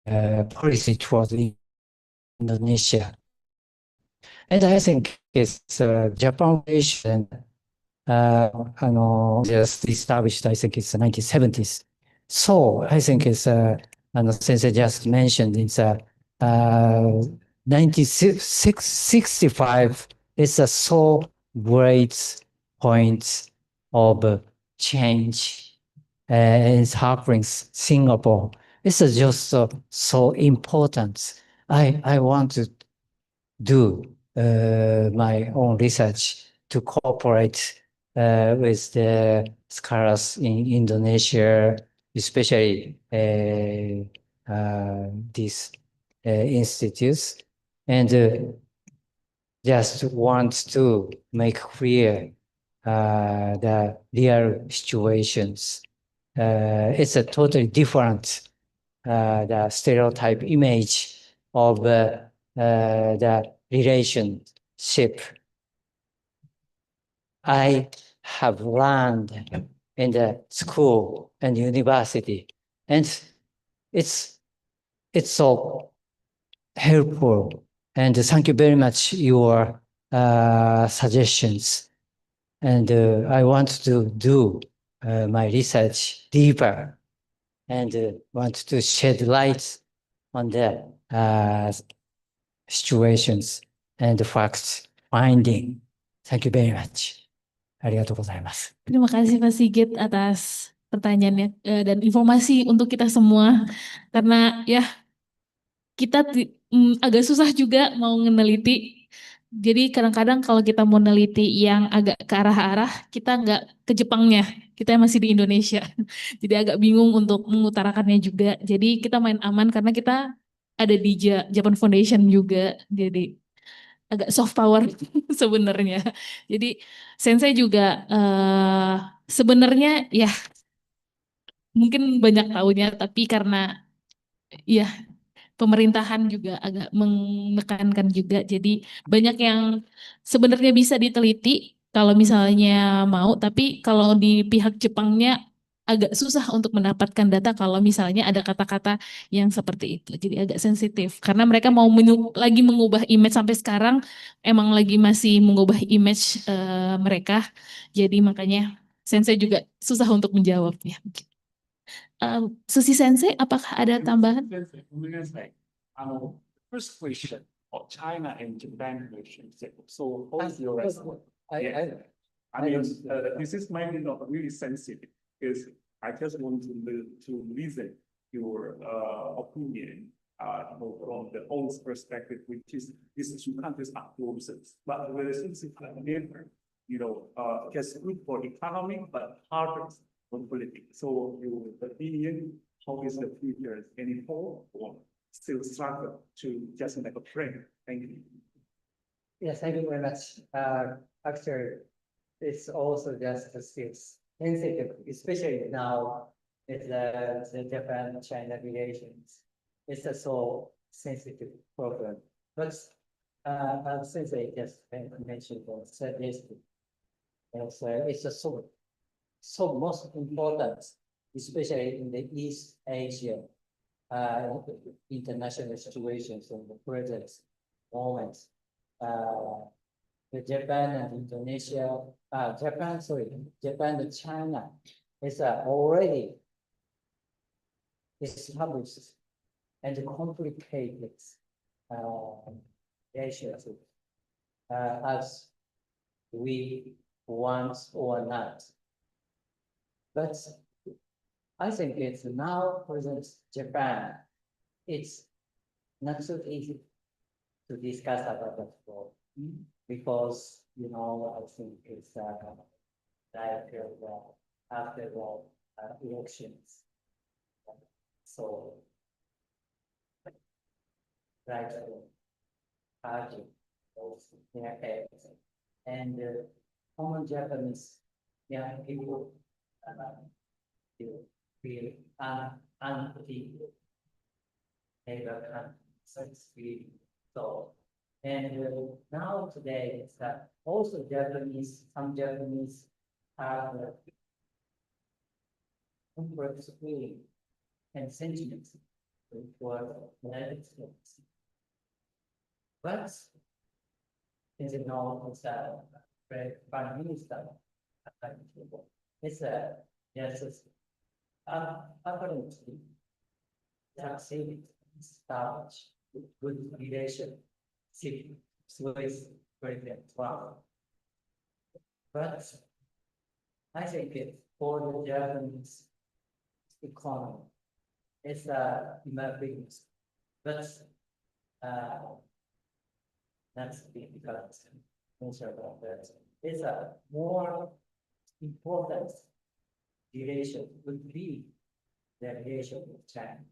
policy towards Indonesia. And I think it's Japan relation just established, I think it's the 1970s. So I think it's, Sensei just mentioned, it's 1965 is a so great point of change. It's happening Singapore. It's just so important. I want to do my own research to cooperate with the scholars in Indonesia, especially these institutes, and just want to make clear the real situations. It's a totally different the stereotype image of the relationship I have learned in the school and university. And it's so helpful. And thank you very much your suggestions. And I want to do my research deeper and want to shed light on the situations and facts finding. Thank you very much. ありがとうございます。Terima kasih Pak Sigit atas pertanyaannya dan informasi untuk kita semua. Karena ya kita agak susah juga mau meneliti. Jadi kadang-kadang kalau kita mau neliti yang agak ke arah-arah, kita nggak ke Jepangnya. Kita masih di Indonesia. Jadi agak bingung untuk mengutarakannya juga. Jadi kita main aman karena kita ada di Japan Foundation juga. Jadi agak soft power sebenarnya. Jadi Sensei juga sebenarnya ya mungkin banyak tahunya, tapi karena ya pemerintahan juga agak menekankan juga. Jadi banyak yang sebenarnya bisa diteliti kalau misalnya mau, tapi kalau di pihak Jepangnya agak susah untuk mendapatkan data kalau misalnya ada kata-kata yang seperti itu. Jadi agak sensitif karena mereka mau lagi mengubah image sampai sekarang emang lagi masih mengubah image mereka. Jadi makanya Sensei juga susah untuk menjawabnya. Susi Sensei, apakah ada tambahan? First question of China and Japan relationship. So, how is your response? I mean, this is maybe not really sensitive because I just want to listen your opinion from the host perspective, which is these two countries are closest, but the relationship are different. Just good for economy, but hard for politics. So, your opinion, how is the future? Any hope or still struggle to just make a friend? Thank you. Yes, thank you very much. Actually, it's also just still sensitive, especially now with the Japan-China relations. It's a so sensitive problem. But since I just mentioned or said yesterday, it's a so most important, especially in the East Asia international situations in the present moment. The Japan and Indonesia, Japan and China is already established and complicated issues as we want or not. But I think it's now present Japan it's not so easy to discuss about that role because I think it's like after the elections, so right party was their heads and common Japanese young people feel anti neighbor countries. So and now today it's that also some Japanese have complex feeling and sentiments toward the United States. But as you know, it's a prime minister. It's a yes, apparently succeeded establish good relationship with President Trump. But I think for the Japanese economy, it's emerging, but that's difficult answer about that. It's a more important relation would be the relation with China.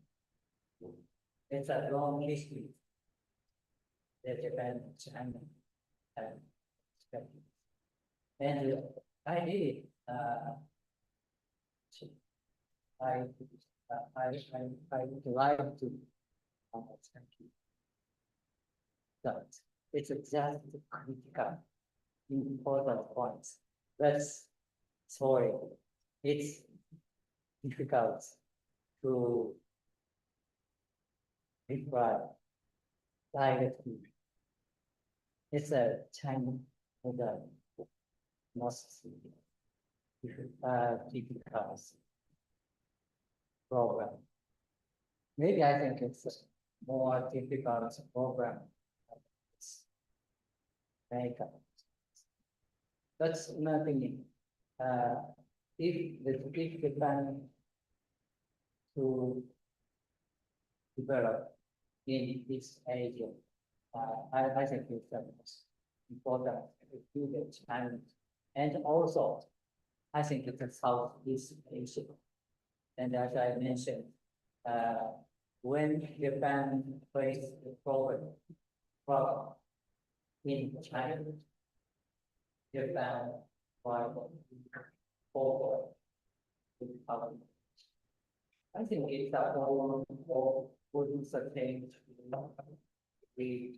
It's a long history that Japan and China have. And I did I would like to that it's exactly critical important points. But sorry, it's difficult to reply directly. It's a China with a most difficult program. Maybe I think it's a more difficult program. Makeup. That's my opinion. If the plan to develop in this area, I think it's the most important to and also I think it's a Southeast Asia. And as I mentioned, when Japan faced the problem in China, Japan forward to develop. I think it's a problem for wouldn't sustain the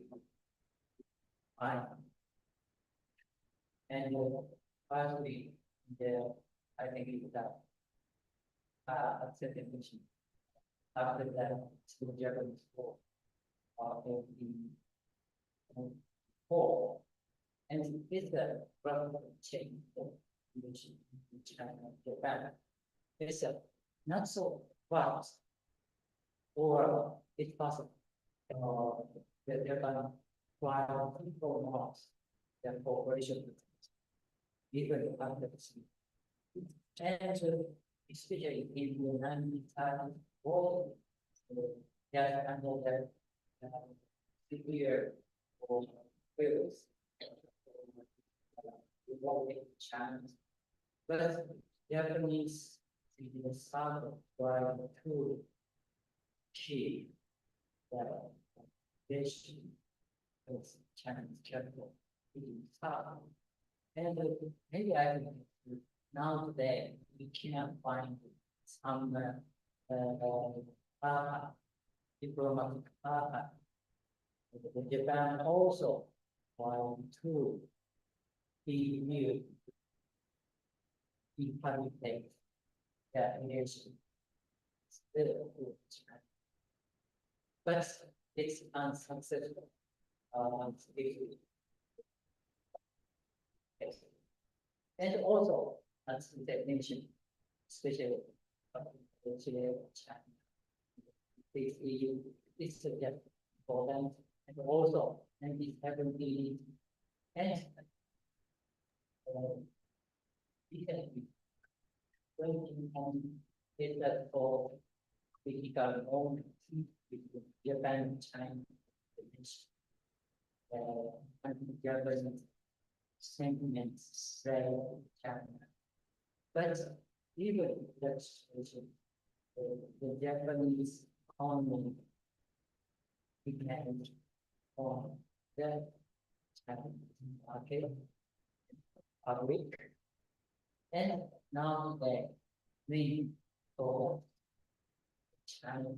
and finally, I think it's accepted mission. After that, school Japanese school in four, and it's a rapid change in China, Japan. It's not so fast, or it's possible. That Japan while people not their cooperation even after the sea. And especially in the world, that I know that severe bills involving China. But Japanese citizens are trying to keep the nation of Chinese capital in South. And maybe I think now today we can find some diplomatic Japan also want to be new in public place that relation still with China. But it's unsuccessful. And also, as the nation, especially China, this EU is just for them, and also, and it haven't been, and it can be working on it that for critical moment between Japan and China. Japanese sentiments say China. But even that situation, the Japanese economy depends on the Chinese market are weak. And now that we go China,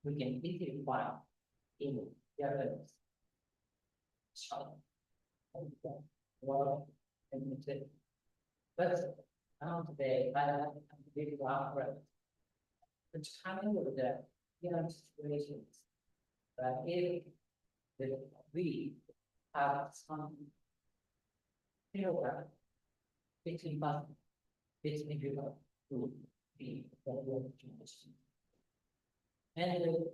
we can easily find in Japanese shop. Well, but now today, I have a big offer. The China with the situations, but if we have some failure between us, between people to be the world generation. And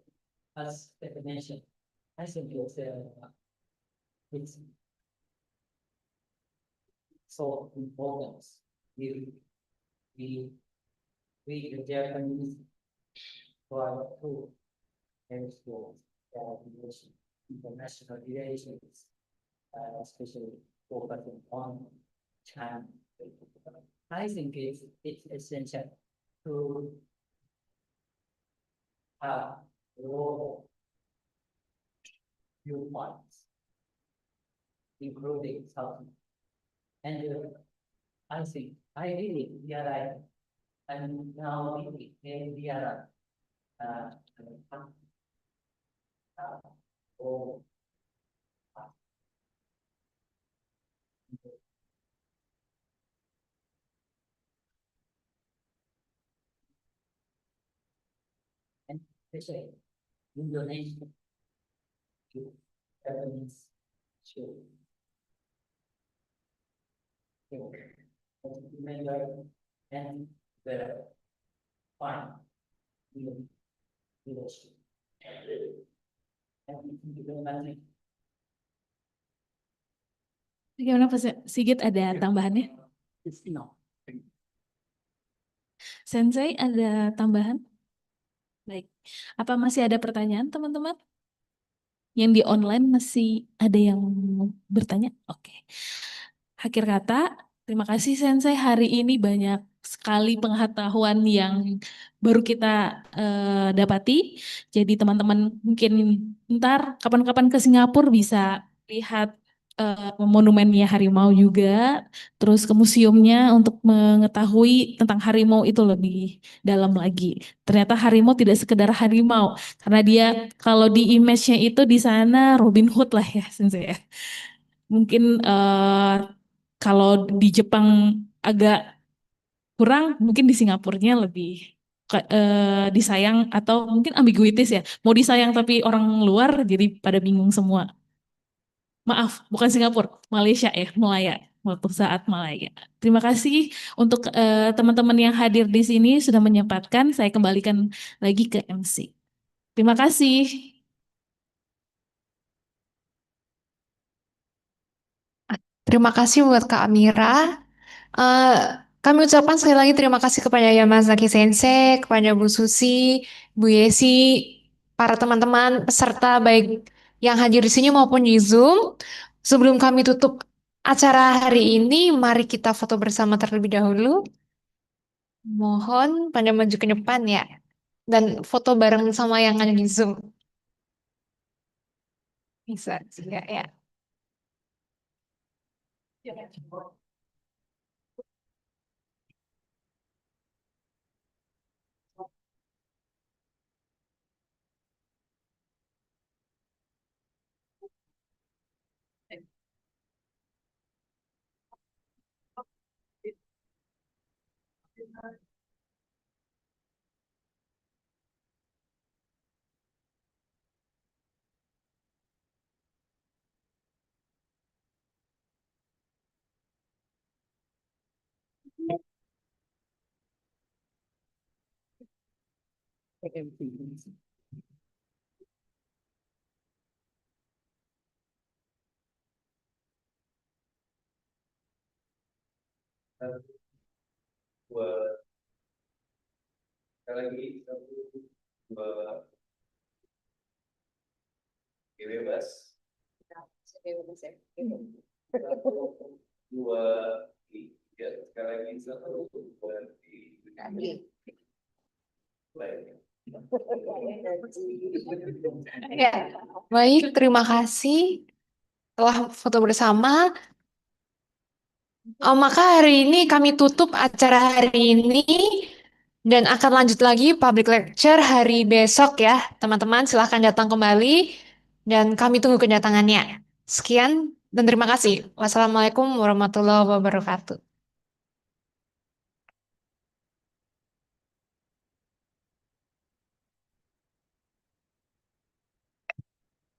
as I mentioned, I think it's so important. We the Japanese for two and schools, international relations, especially focusing on China. I think it's essential to have global viewpoints, including South. And I think I really realize and now we are or and especially Indonesia to Japanese to remember and the fine leadership. And implementing. Gimana Pak Sigit, ada tambahannya? No. Sensei ada tambahan? Baik. Apa masih ada pertanyaan teman-teman? Yang di online masih ada yang mau bertanya? Oke. Akhir kata, terima kasih Sensei. Hari ini banyak sekali pengetahuan yang baru kita dapati. Jadi teman-teman mungkin ntar kapan-kapan ke Singapura bisa lihat monumennya harimau juga, terus ke museumnya untuk mengetahui tentang harimau itu lebih dalam lagi. Ternyata harimau tidak sekedar harimau, karena dia kalau di image-nya itu di sana Robin Hood lah ya, Sensei ya. Mungkin kalau di Jepang agak kurang, mungkin di Singapurnya lebih disayang atau mungkin ambiguitis ya. Mau disayang tapi orang luar jadi pada bingung semua. Maaf, bukan Singapura, Malaysia ya, Malaya. Waktu saat Malaya. Terima kasih untuk teman-teman yang hadir di sini sudah menyempatkan. Saya kembalikan lagi ke MC. Terima kasih. Terima kasih buat Kak Amira. Eh, Kami ucapkan sekali lagi terima kasih kepada Yamazaki Sensei, kepada Bu Susi, Bu Yesi, para teman-teman peserta baik yang hadir di sini maupun di Zoom. Sebelum kami tutup acara hari ini, mari kita foto bersama terlebih dahulu. Mohon pada maju ke depan ya. Dan foto bareng sama yang ada di Zoom. Bisa juga ya. Buat sekali lagi, satu, dua, Ya, baik, terima kasih telah foto bersama. Maka hari ini kami tutup acara hari ini dan akan lanjut lagi public lecture hari besok ya. Teman-teman silahkan datang kembali dan kami tunggu kedatangannya. Sekian dan terima kasih. Wassalamualaikum warahmatullahi wabarakatuh.